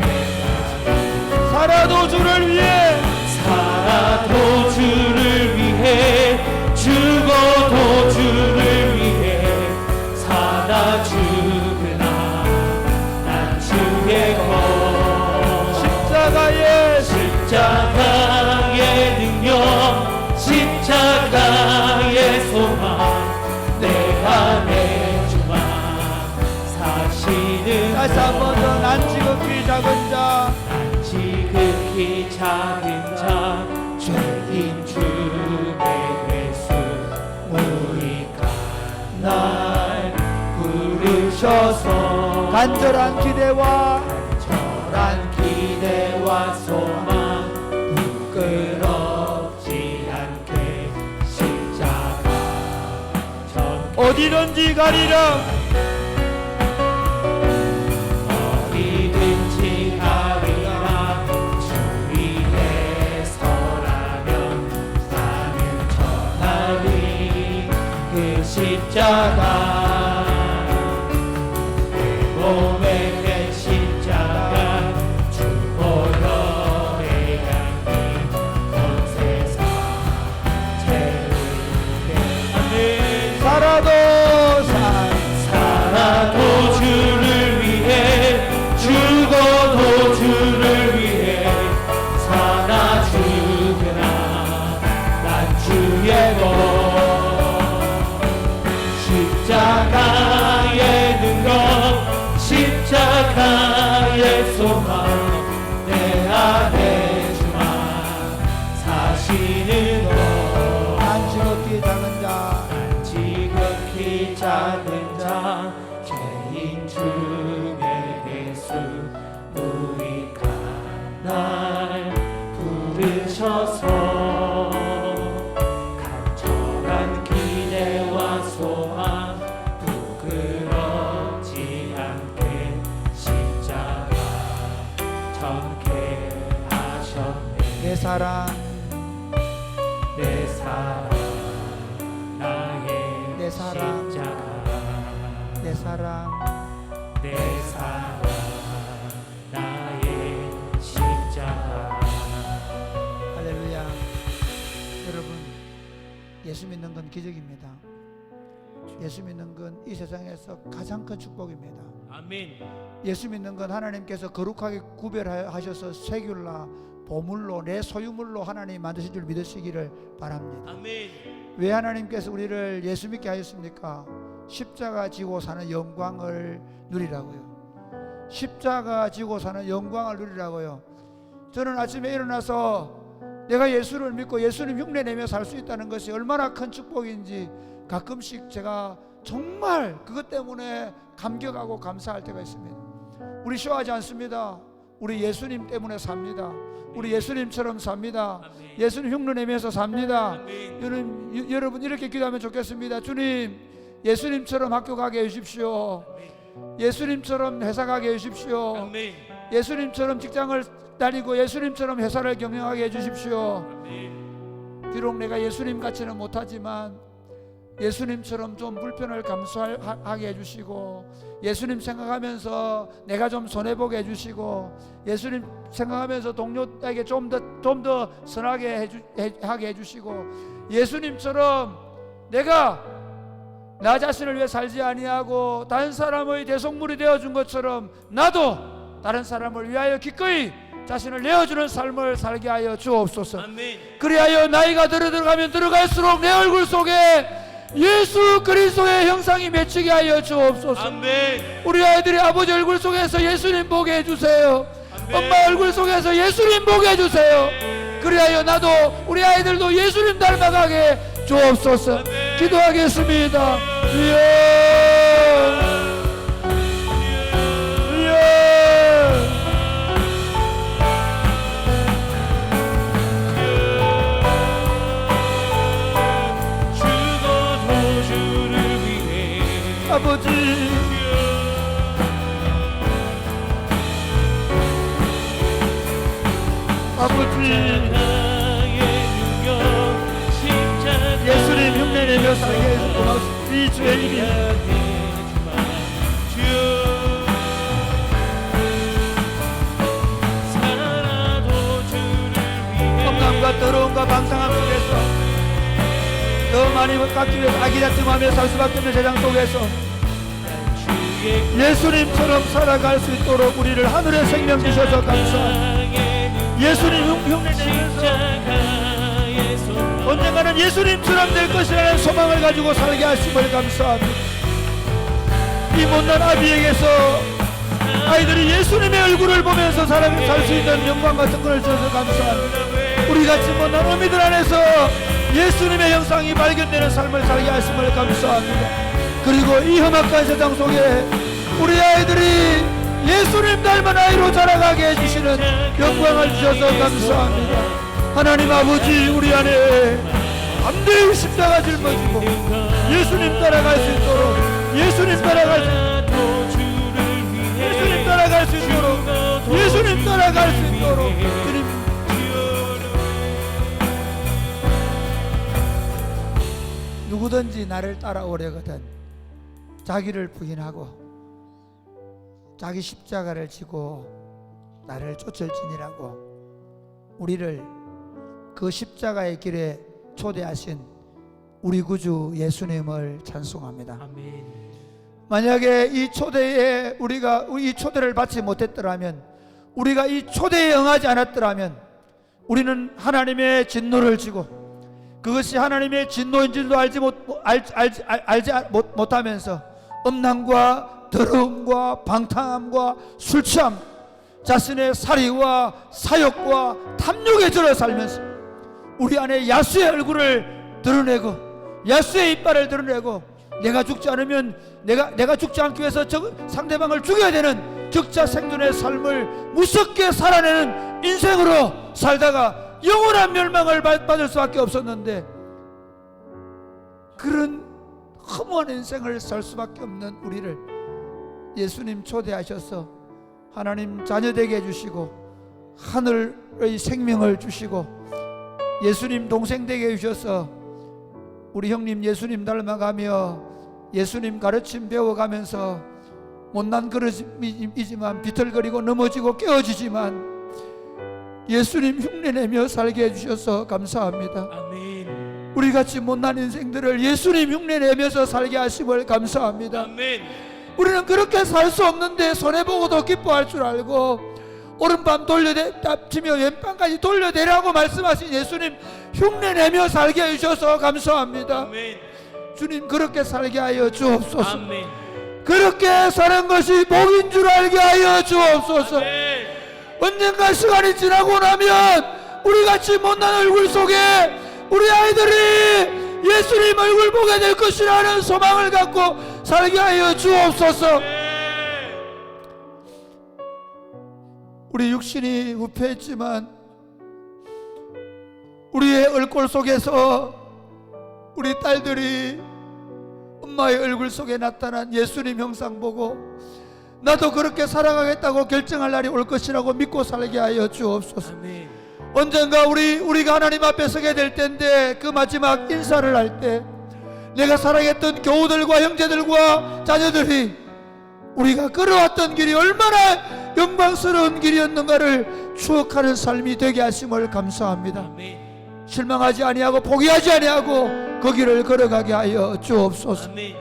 때까지 살아도 주를 위해 살아도 주를 위해 죽어도 주를 위해 살아 죽으나 난 주의 것 십자가의 능력 십자가의 소망 내가 내 주만 사시는 다시 한 번 더 난 지극히 작은 자 난 지극히 작은 자 죄인 주의 괴수 무익한 날 부르셔서 간절한 기대와 절한 기대와 소망 부끄럽지 않게 십자가 어디든지 가리라 어디든지 가리라 주 위에 서라면 나는 전하리 그 십자가 내 몸에 맨 십자가 주고 열에 달린 온 세상 채우게 살아도 주를 위해 죽어도 주를 위해 살아 죽으나 난 주의 것 십자가의 능력 십자가의 소망 내 안에 주만 사시는 것 난 지극히 작은 자 난 지극히 작은 자 죄인 중에 괴수 무익한 날 부르셔서 간절한 기대와 소망 부끄럽지 않게 십자가 전케 하셨네 내 사랑 내 사랑 나의 내 사랑. 십자가 내 사랑 내 사랑 나의 십자가 할렐루야 여러분 예수 믿는 건 기적입니다 예수 믿는 건 이 세상에서 가장 큰 축복입니다 아멘 예수 믿는 건 하나님께서 거룩하게 구별하셔서 세귤라 보물로 내 소유물로 하나님 만드신 줄 믿으시기를 바랍니다 아멘 왜 하나님께서 우리를 예수 믿게 하셨습니까? 십자가 지고 사는 영광을 누리라고요 십자가 지고 사는 영광을 누리라고요 저는 아침에 일어나서 내가 예수를 믿고 예수님 흉내내며 살 수 있다는 것이 얼마나 큰 축복인지 가끔씩 제가 정말 그것 때문에 감격하고 감사할 때가 있습니다 우리 쇼하지 않습니다 우리 예수님 때문에 삽니다 우리 예수님처럼 삽니다 아멘. 예수님 흉내내면서 삽니다 아멘. 여러분 이렇게 기도하면 좋겠습니다 주님 예수님처럼 학교 가게 해주십시오 예수님처럼 회사 가게 해주십시오 아멘 예수님처럼 직장을 다니고 예수님처럼 회사를 경영하게 해주십시오 아멘 비록 내가 예수님 같지는 못하지만 예수님처럼 좀 불편을 감수하게 해주시고 예수님 생각하면서 내가 좀 손해보게 해주시고 예수님 생각하면서 동료에게 좀 더 선하게 하게 해주시고 예수님처럼 내가 나 자신을 위해 살지 아니하고 다른 사람의 대속물이 되어준 것처럼 나도 다른 사람을 위하여 기꺼이 자신을 내어주는 삶을 살게 하여 주옵소서. 아멘. 그리하여 나이가 들어가면 들어갈수록 내 얼굴 속에 예수 그리스도의 형상이 맺히게 하여 주옵소서. 아멘. 우리 아이들이 아버지 얼굴 속에서 예수님 보게 해주세요. 아멘. 엄마 얼굴 속에서 예수님 보게 해주세요. 그리하여 나도 우리 아이들도 예수님 닮아가게 주옵소서. 아멘. 기도하겠습니다. 주여, 주여. 아버지 예수님 흉내내며 살게 해서 고맙습니다. 이 주의 이름 험난과 더러움과 방탕함 속에서 더 많이 갖기 위해서 아기다툼하며 살 수밖에 없는 세상 속에서 예수님처럼 살아갈 수 있도록 우리를 하늘의 생명 주셔서 감사합니다. 예수님 흉내내면서 언젠가는 예수님처럼 될 것이라는 소망을 가지고 살게 하심을 감사합니다. 이 못난 아비에게서 아이들이 예수님의 얼굴을 보면서 살 수 있는 영광 같은 것을 주셔서 감사합니다. 우리같이 못난 어미들 안에서 예수님의 형상이 발견되는 삶을 살게 하심을 감사합니다. 그리고 이 험악한 세상 속에 우리 아이들이 예수님 닮은 아이로 자라가게 해주시는 영광을 주셔서 감사합니다. 하나님 아버지, 우리 안에 담대히 십자가 짊어지고 예수님 따라갈 수 있도록 예수님 따라갈 수 있도록 예수님 따라갈 수 있도록 주님 누구든지 나를 따라오려거든 자기를 부인하고 자기 십자가를 지고 나를 쫓을지니라고 우리를 그 십자가의 길에 초대하신 우리 구주 예수님을 찬송합니다. 아멘. 만약에 이 초대에 우리가 이 초대를 받지 못했더라면, 우리가 이 초대에 응하지 않았더라면 우리는 하나님의 진노를 지고 그것이 하나님의 진노인 줄도 알지 못하면서 음란과 더러움과 방탕함과 술 취함, 자신의 살이와 사욕과 탐욕에 들어 살면서 우리 안에 야수의 얼굴을 드러내고 야수의 이빨을 드러내고 내가 죽지 않으면 내가 죽지 않기 위해서 상대방을 죽여야 되는 적자 생존의 삶을 무섭게 살아내는 인생으로 살다가 영원한 멸망을 받을 수밖에 없었는데, 그런 허무한 인생을 살 수밖에 없는 우리를 예수님 초대하셔서 하나님 자녀되게 해주시고 하늘의 생명을 주시고 예수님 동생 되게 해주셔서 우리 형님 예수님 닮아가며 예수님 가르침 배워가면서 못난 그릇이지만 비틀거리고 넘어지고 깨어지지만 예수님 흉내내며 살게 해주셔서 감사합니다. 아멘. 우리같이 못난 인생들을 예수님 흉내내면서 살게 하심을 감사합니다. 아멘. 우리는 그렇게 살 수 없는데 손해보고도 기뻐할 줄 알고 오른밤 돌려치며 왼밤까지 돌려내라고 말씀하신 예수님 흉내내며 살게 해주셔서 감사합니다. 아멘. 주님 그렇게 살게 하여 주옵소서. 아멘. 그렇게 사는 것이 복인 줄 알게 하여 주옵소서. 아멘. 언젠가 시간이 지나고 나면 우리같이 못난 얼굴 속에 우리 아이들이 예수님 얼굴 보게 될 것이라는 소망을 갖고 살게 하여 주옵소서. 우리 육신이 후패했지만 우리의 얼굴 속에서 우리 딸들이 엄마의 얼굴 속에 나타난 예수님 형상 보고 나도 그렇게 살아가겠다고 결정할 날이 올 것이라고 믿고 살게 하여 주옵소서. 아멘. 언젠가 우리가 하나님 앞에 서게 될 텐데 그 마지막 인사를 할 때 내가 사랑했던 교우들과 형제들과 자녀들이 우리가 걸어왔던 길이 얼마나 영광스러운 길이었는가를 추억하는 삶이 되게 하심을 감사합니다. 아멘. 실망하지 아니하고 포기하지 아니하고 그 길을 걸어가게 하여 주옵소서. 아멘.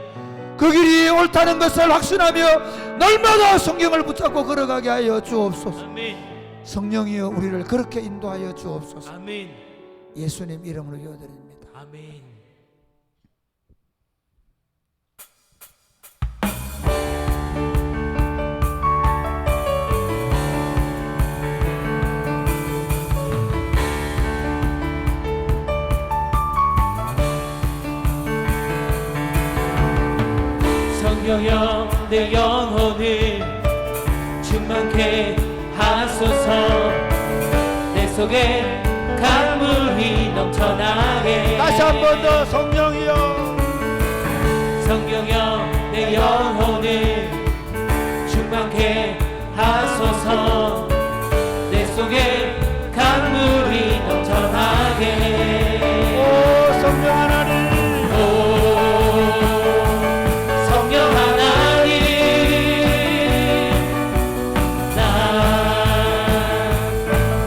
그 길이 옳다는 것을 확신하며 날마다 성경을 붙잡고 걸어가게 하여 주옵소서. 아멘. 성령이여 우리를 그렇게 인도하여 주옵소서. 아멘. 예수님 이름으로 기도드립니다. 아멘. 성령여 내 영혼을 충만케 하소서. 내 속에 강물이 넘쳐나게. 다시 한 번 더 성령이여 성령여 내 영혼을 충만케 하소서. 내 속에 강물이 넘쳐나게. 오 성령 하나님, 오 성령 하나님, 나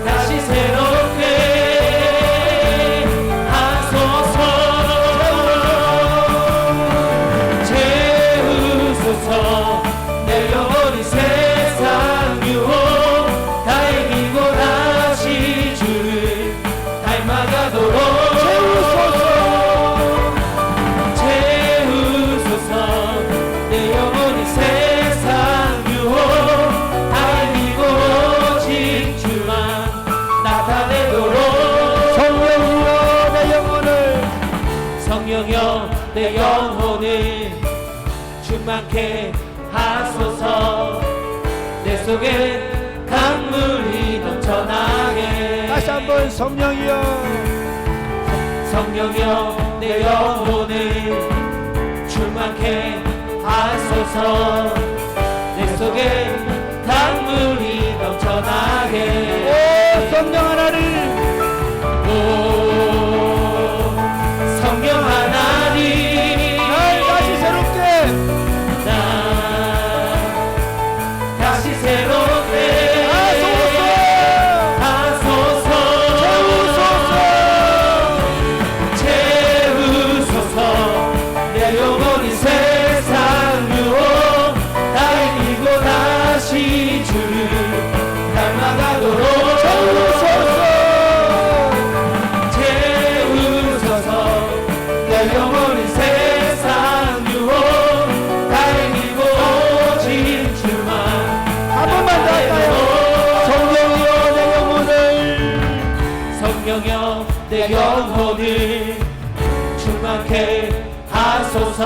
다시 새롭게 하소서. 채우소서. 내 영혼이 세상 유혹 다 이기고 다시 주를 닮아가도록 채우소서. 내 영혼이 세상 유혹 다 이기고 오직 주만 나타내도록. 성령이여 내 영혼을, 성령여 내 영혼을 충만케 하소서. 내 속에 강물이 넘쳐나게. 다시 한번 성령이여, 성령여 내 영혼을 충만케 하소서. 내 속에 강물이 넘쳐나게. 오 성령 하나님, 오 성령 하나님, 날 다시 새롭게, 나 다시 새롭게 하소서. 하소서. 채우소서. 내 영혼이 세상 유혹 다 이기고 다시 주를 닮아가도록. 채우소서. 내 영혼이 세상 유혹 다 이기고 오직 주만 한 번만 더 할까요? 성령이여 내 영혼을, 성령여 내 영혼을 충만케 하소서.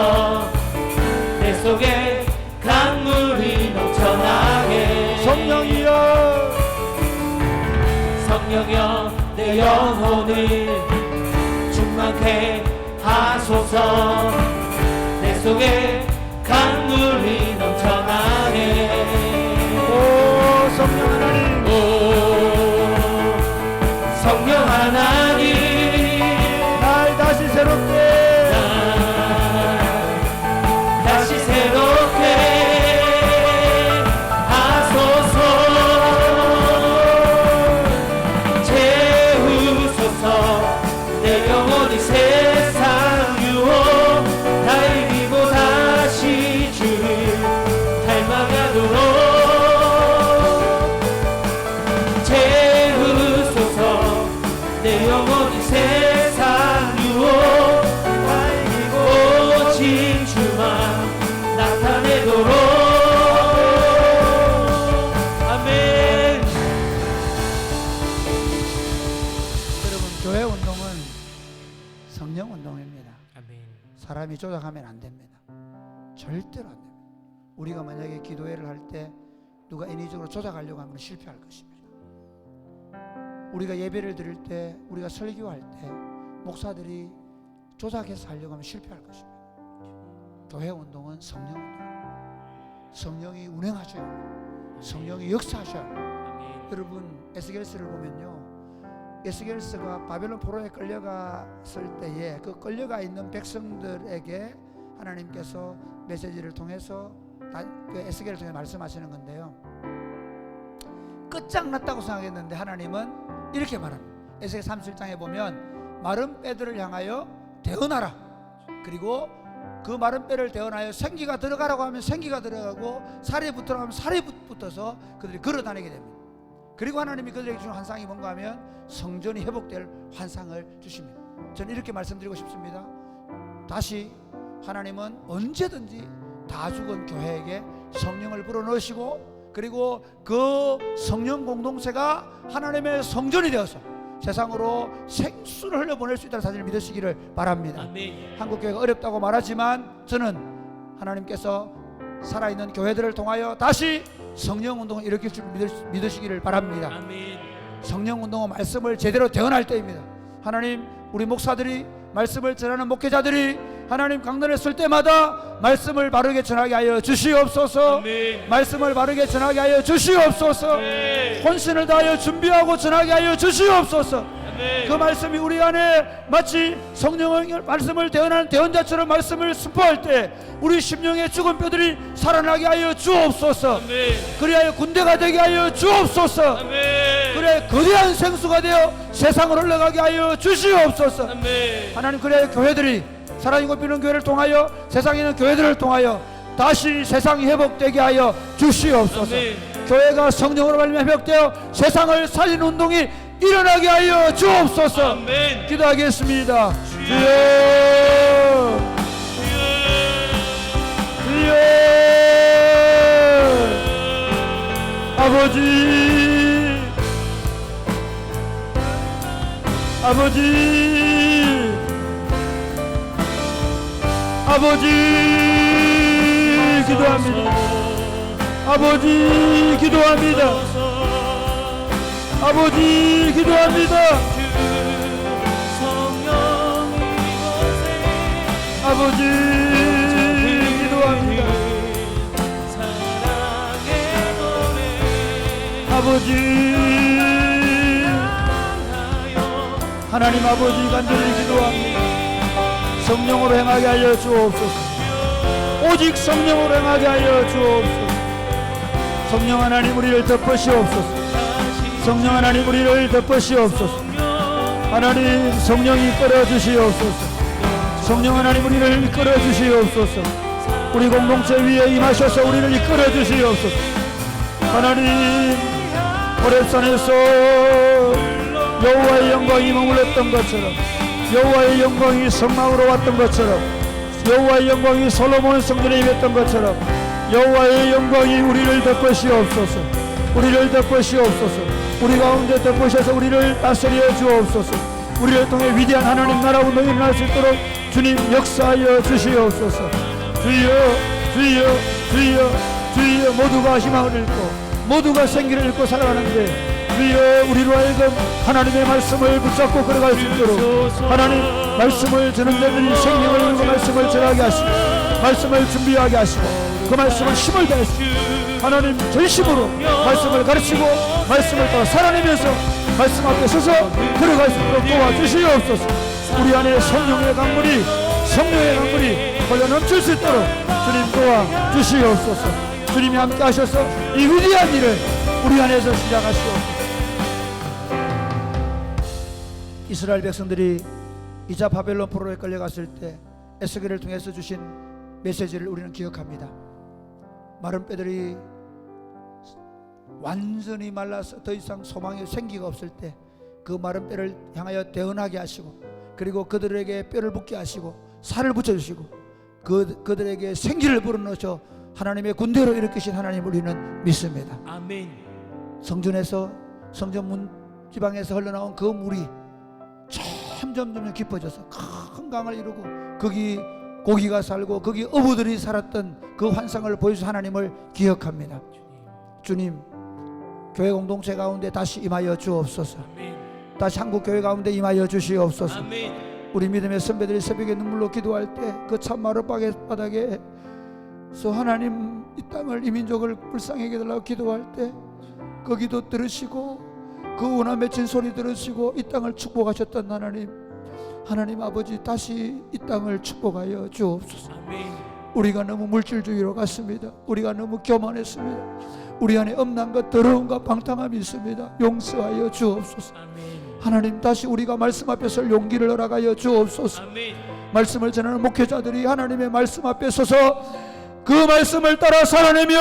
내 속에 강물이 넘쳐나게. 성령이여, 성령여 내 영혼을 충만케 하소서. 내 속에 강물이 넘쳐나게. 오 성령 하나님, 오 성령 하나님, 날 다시 새롭게, 다시 새롭게 하소서. 채우소서. 내 영혼이 세상 유혹 다 이기고 다시 주를 닮아가도록. 채우소서. 내 영혼이 세상 유혹 다 이기고 오직 주만 나타내도록. 아멘. 여러분 교회 운동은 성령 운동입니다. 아멘. 사람이 조작하면 안 됩니다. 절대로 안 됩니다. 우리가 만약에 기도회를 할 때 누가 인위적으로 조작하려고 하면 실패할 것입니다. 우리가 예배를 드릴 때, 우리가 설교할 때 목사들이 조작해서 하려고 하면 실패할 것입니다. 교회 운동은 성령 운동입니다. 성령이 운행하셔야 합니다. 성령이 역사하셔야 합니다. 아멘. 여러분 에스겔서를 보면요, 에스겔서가 바벨론 포로에 끌려갔을 때에 그 끌려가 있는 백성들에게 하나님께서 메시지를 통해서 그 에스겔을 통해 말씀하시는 건데요, 끝장났다고 생각했는데 하나님은 이렇게 말합니다. 에스겔 37장에 보면 마른 뼈들을 향하여 대언하라. 그리고 그 마른 뼈를 대언하여 생기가 들어가라고 하면 생기가 들어가고 살이 붙으라고 하면 살이 붙어서 그들이 걸어다니게 됩니다. 그리고 하나님이 그들에게 주는 환상이 뭔가 하면 성전이 회복될 환상을 주십니다. 저는 이렇게 말씀드리고 싶습니다. 다시 하나님은 언제든지 다 죽은 교회에게 성령을 불어넣으시고, 그리고 그 성령 공동체가 하나님의 성전이 되어서 세상으로 생수를 흘려보낼 수 있다는 사실을 믿으시기를 바랍니다. 아멘. 한국교회가 어렵다고 말하지만 저는 하나님께서 살아있는 교회들을 통하여 다시 성령운동을 일으킬 줄 믿으시기를 바랍니다. 아멘. 성령운동은 말씀을 제대로 대언할 때입니다. 하나님, 우리 목사들이, 말씀을 전하는 목회자들이 하나님 강단에 설 때마다 말씀을 바르게 전하게 하여 주시옵소서. 아멘. 말씀을 바르게 전하게 하여 주시옵소서. 아멘. 혼신을 다하여 준비하고 전하게 하여 주시옵소서. 아멘. 그 말씀이 우리 안에 마치 성령의 말씀을 대언하는 대언자처럼 말씀을 선포할 때 우리 심령의 죽은 뼈들이 살아나게 하여 주옵소서. 아멘. 그리하여 군대가 되게 하여 주옵소서. 아멘. 그래 거대한 생수가 되어 세상을 흘러가게 하여 주시옵소서. 아멘. 하나님, 그래 교회들이 살아있고 비는 교회를 통하여 세상에 있는 교회들을 통하여 다시 세상이 회복되게 하여 주시옵소서. 아멘. 교회가 성령으로 말미암아 회복되어 세상을 살리는 운동이 일어나게 하여 주옵소서. 아멘. 기도하겠습니다. 주여, 주여, 아버지, 아버지, 아버지, 기도합니다. 아버지, 기도합니다. 아버지, 기도합니다. 아버지, 기도합니다. 아버지, 하나님 아버지, 간절히 기도합니다. 성령으로 행하게 하여 주옵소서. 오직 성령으로 행하게 하여 주옵소서. 성령 하나님, 우리를 덮으시옵소서. 성령 하나님, 우리를 덮으시옵소서. 하나님, 성령이 끌어주시옵소서. 성령 하나님, 우리를 이끌어주시옵소서. 우리 공동체 위에 임하셔서 우리를 이끌어주시옵소서. 하나님, 호렙산에서 여호와의 영광이 머물렀던 것처럼, 여호와의 영광이 성막으로 왔던 것처럼, 여호와의 영광이 솔로몬 성전에 임했던 것처럼 여호와의 영광이 우리를 덮으시옵소서. 우리를 덮으시옵소서. 우리 가운데 덮으셔서 우리를 다스려 주옵소서. 우리를 통해 위대한 하나님 나라 운동이 일어날 수 있도록 주님 역사하여 주시옵소서. 주여, 주여, 주여, 주여. 모두가 희망을 잃고 모두가 생기를 잃고 살아가는데 주여, 우리로 하여금 하나님의 말씀을 붙잡고 걸어갈 수 있도록 하나님 말씀을 전하는 자들이 생명을 잃고 말씀을 전하게 하시고 말씀을 준비하게 하시고 그 말씀을 힘을 다해서 하나님 전심으로 말씀을 가르치고 말씀을 따라 살아내면서 말씀 앞에 서서 걸어갈 수 있도록 도와주시옵소서. 우리 안에 성령의 강물이 흘러 넘칠 수 있도록 주님 도와주시옵소서. 주님이 함께 하셔서 이 위대한 일을 우리 안에서 시작하시옵소서. 이스라엘 백성들이 2차 바벨론 포로에 끌려갔을 때 에스겔을 통해서 주신 메시지를 우리는 기억합니다. 마른 뼈들이 완전히 말라서 더 이상 소망의 생기가 없을 때 그 마른 뼈를 향하여 대언하게 하시고 그리고 그들에게 뼈를 붙게 하시고 살을 붙여주시고 그들에게 생기를 불어넣으셔 하나님의 군대로 일으키신 하나님을 우리는 믿습니다. 아멘. 성전에서 성전 문 지방에서 흘러나온 그 물이 점점 깊어져서 큰 강을 이루고 거기 고기가 살고 거기 어부들이 살았던 그 환상을 보여주신 하나님을 기억합니다. 주님, 교회 공동체 가운데 다시 임하여 주옵소서. 아멘. 다시 한국 교회 가운데 임하여 주시옵소서. 아멘. 우리 믿음의 선배들이 새벽에 눈물로 기도할 때 그 참 마른 바닥에서 하나님 이 땅을 이 민족을 불쌍하게 해달라고 기도할 때 그 기도 들으시고 그 원함 맺힌 소리 들으시고 이 땅을 축복하셨던 하나님 아버지, 다시 이 땅을 축복하여 주옵소서. 아멘. 우리가 너무 물질주의로 갔습니다. 우리가 너무 교만했습니다. 우리 안에 엄난 것, 더러운 것, 방탕함이 있습니다. 용서하여 주옵소서. 아멘. 하나님, 다시 우리가 말씀 앞에 설 용기를 허락하여 주옵소서. 아멘. 말씀을 전하는 목회자들이 하나님의 말씀 앞에 서서 그 말씀을 따라 살아내며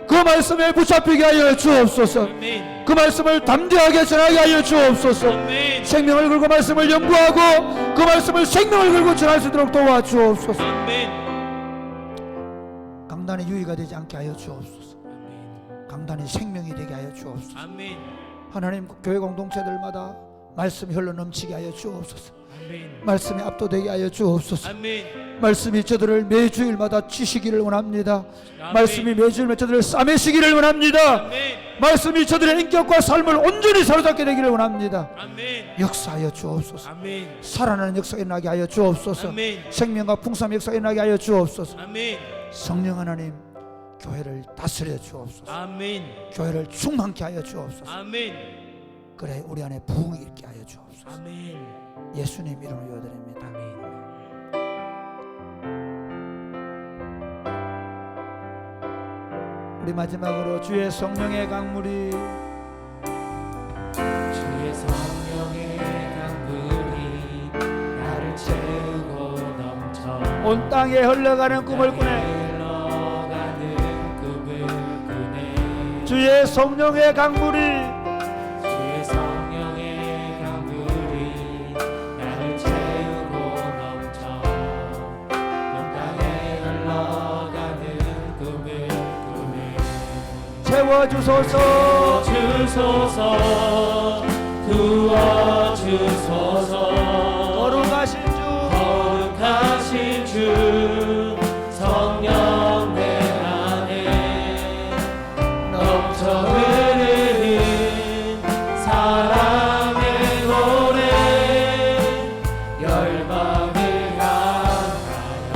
그 말씀에 붙잡히게 하여 주옵소서. 아멘. 그 말씀을 담대하게 전하게 하여 주옵소서. 아멘. 생명을 걸고 말씀을 연구하고 그 말씀을 생명을 걸고 전할 수 있도록 도와주옵소서. 아멘. 강단이 유의가 되지 않게 하여 주옵소서. 아멘. 강단이 생명이 되게 하여 주옵소서. 아멘. 하나님, 교회 공동체들마다 말씀이 흘러 넘치게 하여 주옵소서. 아멘. 말씀에 압도되게 하여 주옵소서. 아멘. 말씀이 저들을 매주일마다 치시기를 원합니다. 아멘. 말씀이 매주일마다 저들을 싸매시기를 원합니다. 아멘. 말씀이 저들의 인격과 삶을 온전히 사로잡게 되기를 원합니다. 아멘. 역사하여 주옵소서. 아멘. 살아나는 역사가 일어나게 하여 주옵소서. 아멘. 생명과 풍성한 역사가 일어나게 하여 주옵소서. 아멘. 성령 하나님, 교회를 다스려 주옵소서. 아멘. 교회를 충만케 하여 주옵소서. 아멘. 그래 우리 안에 부흥이 있게 하여 주옵소서. 아멘. 예수님 이름으로 요드립니다. 아멘. 우리 마지막으로 주의 성령의 강물이 주의 성령의 강물이 나를 채우고 넘쳐 온 땅에 흘러가는 꿈을 꾸네. 흘러가는 꿈을 꾸네. 주의 성령의 강물이 주의 성령의 강물이 나를 채우고 넘쳐 온 땅에 흘러가는 꿈을 꾸네. 채워주소서. 주소서 구워주소서 거룩하신 주 거룩하신 주 성령 내 안에 넘쳐 흐르는 사랑의 노래 열방을 향하여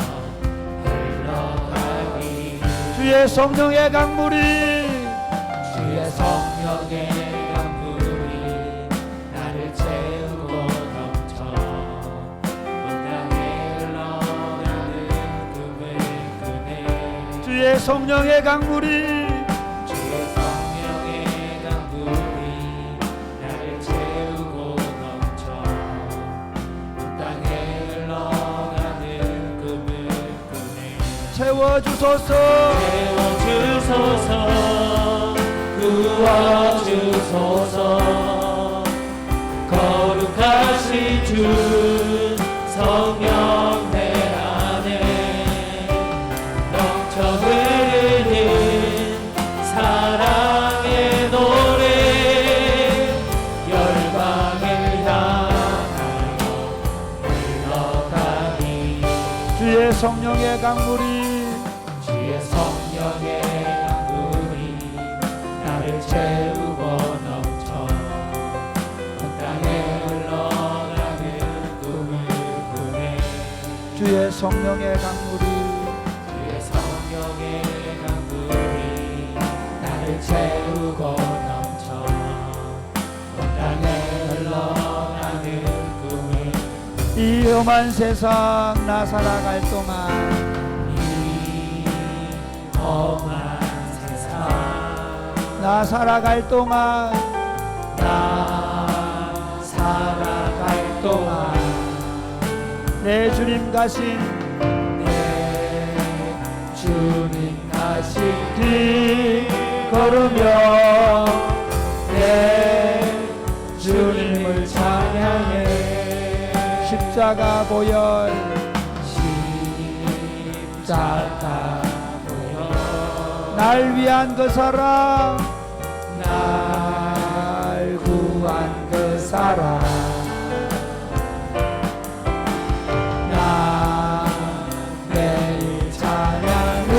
흘러가니 주의 성령의 강물이 주의 성령의 강물이 나를 채우고 넘쳐 온 땅에 흘러가는 꿈을 꾸네. 주의 성령의 강물이 주의 성령의 강물이 나를 채우고 넘쳐 온 땅에 흘러가는 꿈을 꾸네. 채워주소서. 채워주소서 구워주소서 거룩하신 주 성령 내 안에 넘쳐 흐르는 사랑의 노래 열방을 향하여 흘러가니 주의 성령의 강물이 주의 성령의 강물이 나를 채우고 넘쳐 온 땅에 흘러가는 꿈을 꾸네. 주의 성령의 강물이 주의 성령의 강물이 나를 채우고 넘쳐 온 땅에 흘러가는 꿈을 이 험한 세상 나 살아갈 동안 험한 세상 나 살아갈 동안 나 살아갈 동안 내 주님 가신 내 주님 가신 길 걸으며 내 주님을 찬양해 십자가 보혈 십자가 보혈 날 위한 그 사랑 날 구한 그 사랑 나 매일 찬양을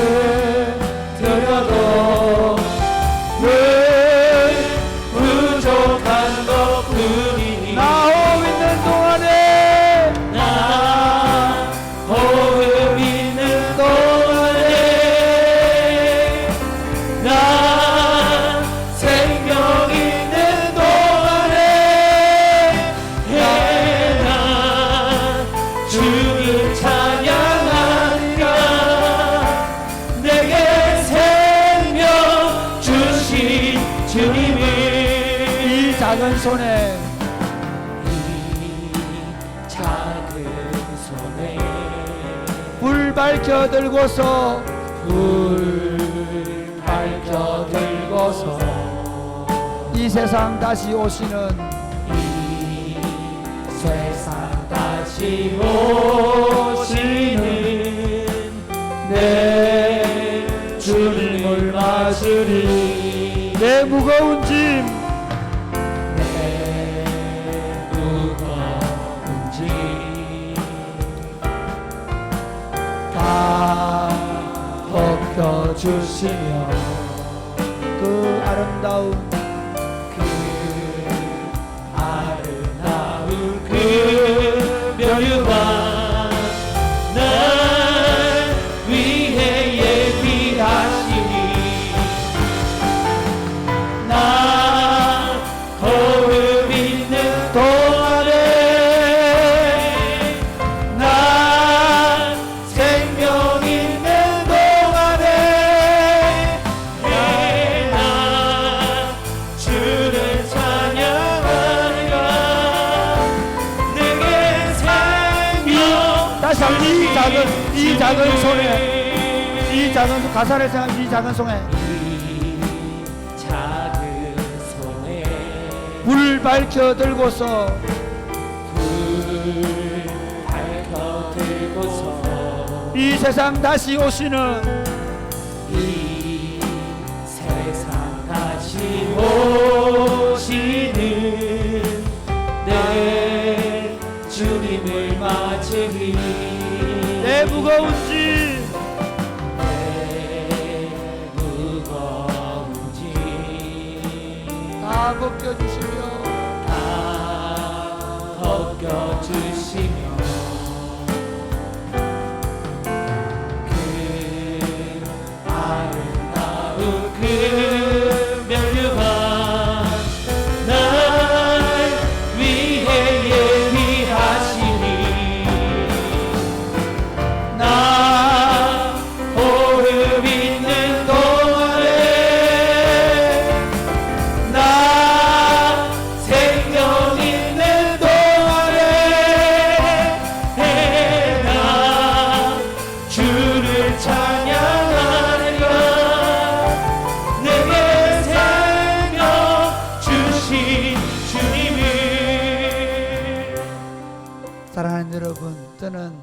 드려도 늘 부족한 것뿐이니 나 호흡 있는 동안에 나 호흡 있는 동안에 나 생명 있는 동안에 나 주를 찬양하리라. 내게 생명 주신 주님을 이 작은 손에 이 작은 손에 불 밝혀 들고서 불 밝혀 들고서 이 세상 다시 오시는 이 세상 다시 오시는 내 주님을 맞으리. 내 무거운 짐 내 무거운 짐 다 벗겨주시며 그 아름다운 그 멸류관 날 위해 예비하시니 나 호흡 있는 동안에 나 생명 있는 동안에 나 주를 찬양하리라 내게 생명 다시 한번 이 작은 손에 이 작은 가사를 생각 이 작은 손에 이 작은 손에 불 밝혀 들고서 불 밝혀 들고서 이 세상 다시 오시는 이 세상 다시 오시는 내 주님을 맞으리 내 무거운지 내 무거운지 다 벗겨주시며 다 벗겨주시며 그 아름다운 그 멸류관 날 위해 예비하시니 나 호흡 있는 동안에 나 생명 있는 동안에 나 주를 찬양하리라 내게 생명 주신 주님을 사랑하는 여러분, 저는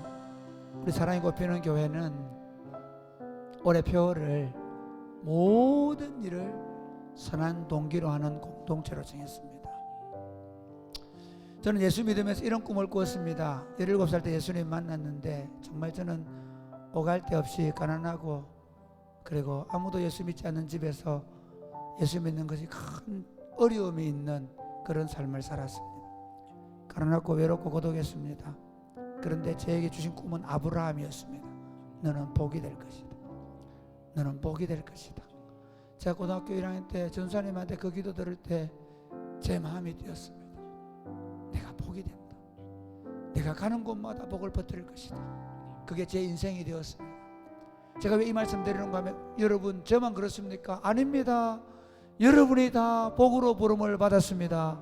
우리 사랑이 꼽히는 교회는 올해 표어를 모든 일을 선한 동기로 하는 공동체로 정했습니다. 저는 예수 믿으면서 이런 꿈을 꾸었습니다. 17살 때 예수님 만났는데 정말 저는 오갈 데 없이 가난하고 그리고 아무도 예수 믿지 않는 집에서 예수 믿는 것이 큰 어려움이 있는 그런 삶을 살았습니다. 가난하고 외롭고 고독했습니다. 그런데 저에게 주신 꿈은 아브라함이었습니다. 너는 복이 될 것이다. 너는 복이 될 것이다. 제가 고등학교 1학년 때 전수사님한테 그 기도 들을 때 제 마음이 뛰었습니다. 내가 복이 된다. 내가 가는 곳마다 복을 퍼뜨릴 것이다. 그게 제 인생이 되었습니다. 제가 왜 이 말씀 드리는가 하면 여러분 저만 그렇습니까? 아닙니다. 여러분이 다 복으로 부름을 받았습니다.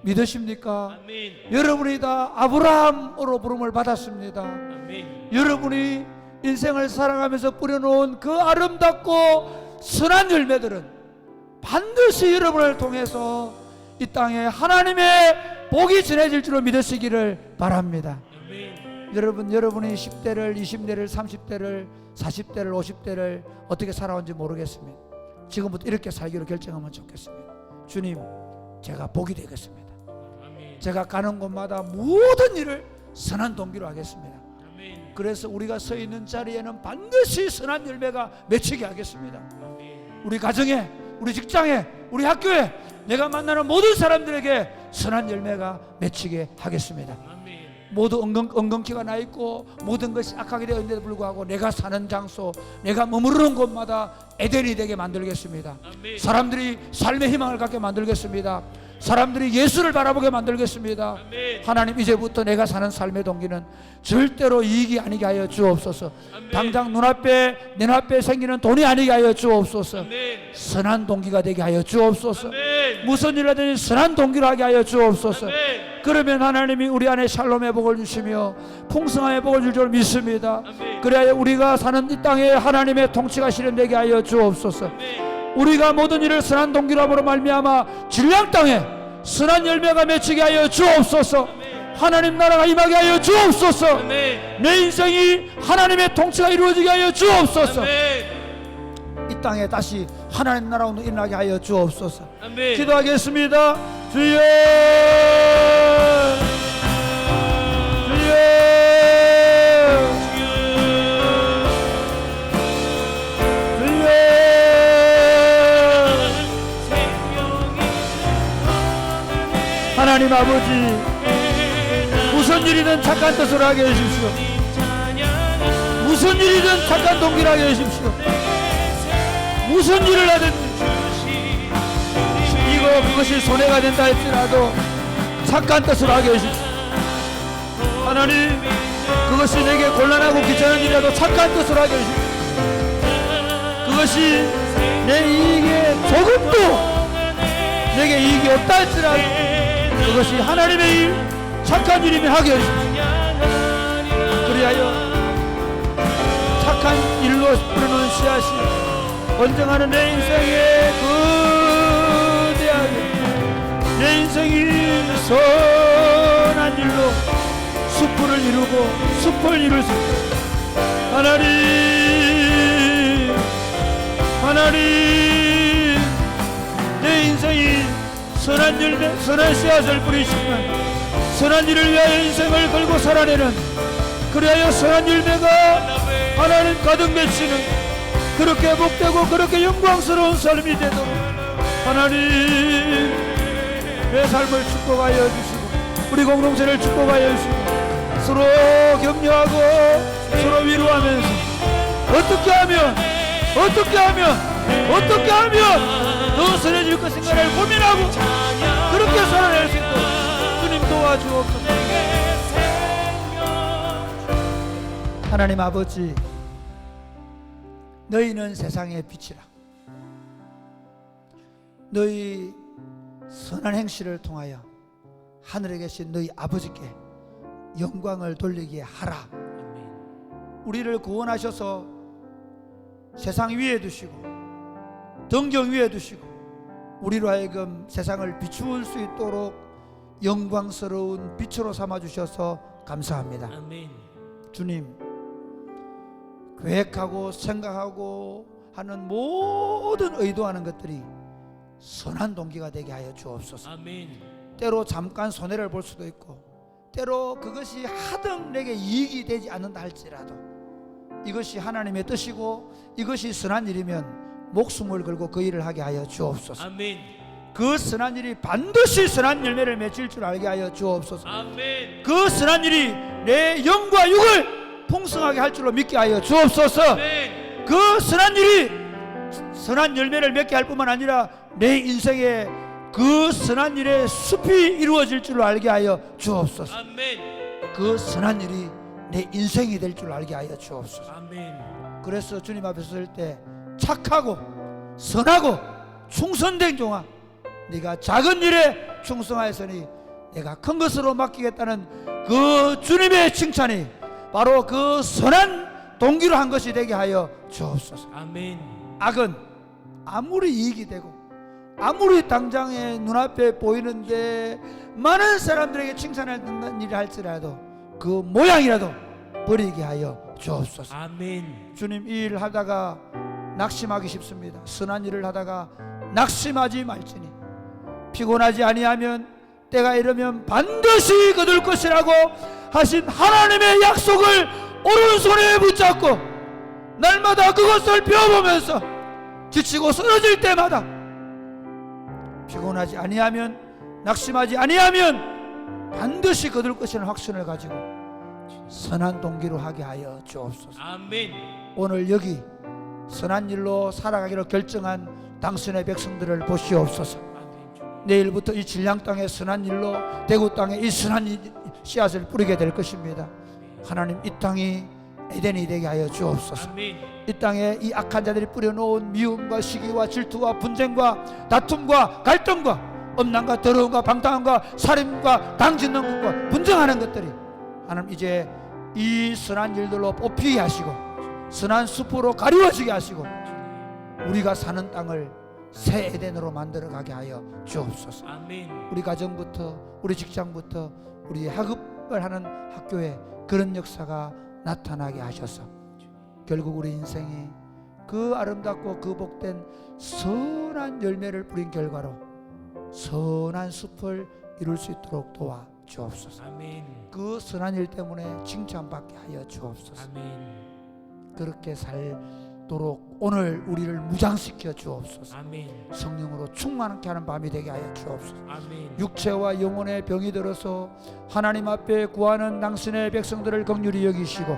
믿으십니까? 아멘. 여러분이 다 아브라함으로 부름을 받았습니다. 아멘. 여러분이 인생을 살아가면서 뿌려놓은 그 아름답고 선한 열매들은 반드시 여러분을 통해서 이 땅에 하나님의 복이 전해질 줄로 믿으시기를 바랍니다. 아멘. 여러분이 10대를 20대를 30대를 40대를 50대를 어떻게 살아온지 모르겠습니다. 지금부터 이렇게 살기로 결정하면 좋겠습니다. 주님, 제가 복이 되겠습니다. 아멘. 제가 가는 곳마다 모든 일을 선한 동기로 하겠습니다. 아멘. 그래서 우리가 서 있는 자리에는 반드시 선한 열매가 맺히게 하겠습니다. 아멘. 우리 가정에, 우리 직장에, 우리 학교에 내가 만나는 모든 사람들에게 선한 열매가 맺히게 하겠습니다. 아멘. 모두 엉겅퀴가 나 있고 모든 것이 악하게 되어 있는데도 불구하고 내가 사는 장소, 내가 머무르는 곳마다 에덴이 되게 만들겠습니다. 아멘. 사람들이 삶의 희망을 갖게 만들겠습니다. 사람들이 예수를 바라보게 만들겠습니다. 아멘. 하나님, 이제부터 내가 사는 삶의 동기는 절대로 이익이 아니게 하여 주옵소서. 아멘. 당장 내 눈앞에 생기는 돈이 아니게 하여 주옵소서. 아멘. 선한 동기가 되게 하여 주옵소서. 아멘. 무슨 일 하든지 선한 동기로 하게 하여 주옵소서. 아멘. 그러면 하나님이 우리 안에 샬롬의 복을 주시며 풍성함의 복을 줄 줄 믿습니다. 아멘. 그래야 우리가 사는 이 땅에 하나님의 통치가 실현되게 하여 주옵소서. 아멘. 우리가 모든 일을 선한 동기로 함으로 말미암아 진량 땅에 선한 열매가 맺히게 하여 주옵소서. 하나님 나라가 임하게 하여 주옵소서. 아멘. 내 인생이 하나님의 통치가 이루어지게 하여 주옵소서. 아멘. 이 땅에 다시 하나님 나라가 일어나게 하여 주옵소서. 아멘. 기도하겠습니다. 주여, 주여, 주여, 아버지, 무슨 일이든 착한 뜻을 하게 해주십시오. 무슨 일이든 착한 동기를 하게 해주십시오. 무슨 일을 하든지 이거 그것이 손해가 된다 할지라도 착한 뜻을 하게 해주십시오. 하나님, 그것이 내게 곤란하고 귀찮은 일이라도 착한 뜻을 하게 해주십시오. 그것이 내 이익에 조금도 내게 이익이 없다 할지라도 그것이 하나님의 일, 착한 일이면 하게 해주십시오. 그리하여 착한 일로 뿌리는 씨앗이 번성하는 내 인생의 거대하게 내 인생이 선한 일로 숲을 이루고 숲을 이룰 수 있도록 하나님, 내 인생이 선한 열매, 선한 씨앗을 뿌리시면 선한 일을 위하여 인생을 걸고 살아내는, 그리하여 선한 열매가 하나님 가득 맺히는 그렇게 복되고 그렇게 영광스러운 삶이 되도록 하나님, 내 삶을 축복하여 주시고 우리 공동체를 축복하여 주시고 서로 격려하고 서로 위로하면서 어떻게 하면 더 선해질 것인가를 고민하고 그렇게 살아낼 수 있도록 주님 도와주옵소서. 하나님 아버지, 너희는 세상의 빛이라. 너희 선한 행실을 통하여 하늘에 계신 너희 아버지께 영광을 돌리게 하라. 우리를 구원하셔서 세상 위에 두시고 등경 위에 두시고 우리로 하여금 세상을 비추을 수 있도록 영광스러운 빛으로 삼아주셔서 감사합니다. 아멘. 주님, 계획하고 생각하고 하는 모든 의도하는 것들이 선한 동기가 되게 하여 주옵소서. 아멘. 때로 잠깐 손해를 볼 수도 있고 때로 그것이 하등 내게 이익이 되지 않는다 할지라도 이것이 하나님의 뜻이고 이것이 선한 일이면 목숨을 걸고 그 일을 하게 하여 주옵소서. 아멘. 그 선한 일이 반드시 선한 열매를 맺을 줄 알게 하여 주옵소서. 아멘. 그 선한 일이 내 영과 육을 풍성하게 할 줄로 믿게 하여 주옵소서. 아멘. 그 선한 일이 선한 열매를 맺게 할 뿐만 아니라 내 인생에 그 선한 일의 숲이 이루어질 줄로 알게 하여 주옵소서. 아멘. 그 선한 일이 내 인생이 될 줄 알게 하여 주옵소서. 아멘. 그래서 주님 앞에 설 때 착하고 선하고 충성된 종아, 네가 작은 일에 충성하였으니 내가 큰 것으로 맡기겠다는 그 주님의 칭찬이 바로 그 선한 동기로 한 것이 되게 하여 주옵소서. 아멘. 악은 아무리 이익이 되고 아무리 당장에 눈앞에 보이는데 많은 사람들에게 칭찬을 듣는 일을 할지라도 그 모양이라도 버리게 하여 주옵소서. 아멘. 주님, 이 일을 하다가 낙심하기 쉽습니다. 선한 일을 하다가 낙심하지 말지니 피곤하지 아니하면 때가 이르면 반드시 거둘 것이라고 하신 하나님의 약속을 오른손에 붙잡고 날마다 그것을 배워보면서 지치고 쓰러질 때마다 피곤하지 아니하면 낙심하지 아니하면 반드시 거둘 것이라는 확신을 가지고 선한 동기로 하게 하여 주옵소서. 아멘. 오늘 여기 선한 일로 살아가기로 결정한 당신의 백성들을 보시옵소서. 내일부터 이 진량 땅의 선한 일로 대구 땅에 이 선한 씨앗을 뿌리게 될 것입니다. 하나님, 이 땅이 에덴이 되게 하여 주옵소서. 아멘. 이 땅에 이 악한 자들이 뿌려놓은 미움과 시기와 질투와 분쟁과 다툼과 갈등과 엄난과 더러움과 방탕함과 살인과 당짓는 것과 분쟁하는 것들이 하나님 이제 이 선한 일들로 뽑히게 하시고 선한 숲으로 가리워지게 하시고 우리가 사는 땅을 새 에덴으로 만들어가게 하여 주옵소서. 아멘. 우리 가정부터 우리 직장부터 우리 학업을 하는 학교에 그런 역사가 나타나게 하셔서 결국 우리 인생이 그 아름답고 그 복된 선한 열매를 뿌린 결과로 선한 숲을 이룰 수 있도록 도와 주옵소서. 아멘. 그 선한 일 때문에 칭찬받게 하여 주옵소서. 아멘. 그렇게 살 도록 오늘 우리를 무장시켜 주옵소서. 아멘. 성령으로 충만케 하는 밤이 되게 하여 주옵소서. 아멘. 육체와 영혼의 병이 들어서 하나님 앞에 구하는 당신의 백성들을 긍휼히 여기시고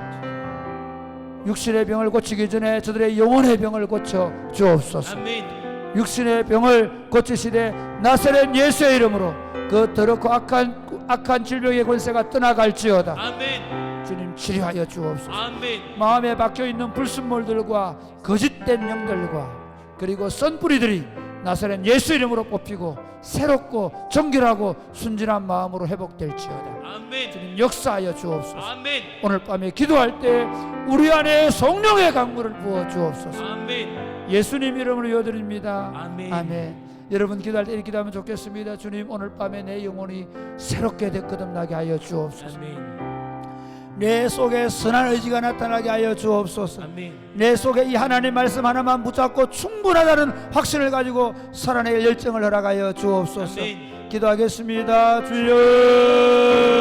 육신의 병을 고치기 전에 저들의 영혼의 병을 고쳐 주옵소서. 아멘. 육신의 병을 고치시되 나사렛 예수의 이름으로 그 더럽고 악한 질병의 권세가 떠나갈지어다. 아멘. 주님 치료하여 주옵소서. 아멘. 마음에 박혀있는 불순물들과 거짓된 영들과 그리고 썬뿌리들이 나사렛 예수 이름으로 뽑히고 새롭고 정결하고 순진한 마음으로 회복될지어다. 아멘. 주님 역사하여 주옵소서. 아멘. 오늘 밤에 기도할 때 우리 안에 성령의 강물을 부어 주옵소서. 아멘. 예수님 이름으로 여드립니다. 아멘. 아멘. 여러분 기도할 때 이렇게 기도하면 좋겠습니다. 주님 오늘 밤에 내 영혼이 새롭게 거듭나게 하여 주옵소서. 아멘. 내 속에 선한 의지가 나타나게 하여 주옵소서. 아멘. 내 속에 이 하나님 말씀 하나만 붙잡고 충분하다는 확신을 가지고 살아낼 열정을 허락하여 주옵소서. 아멘. 기도하겠습니다. 주여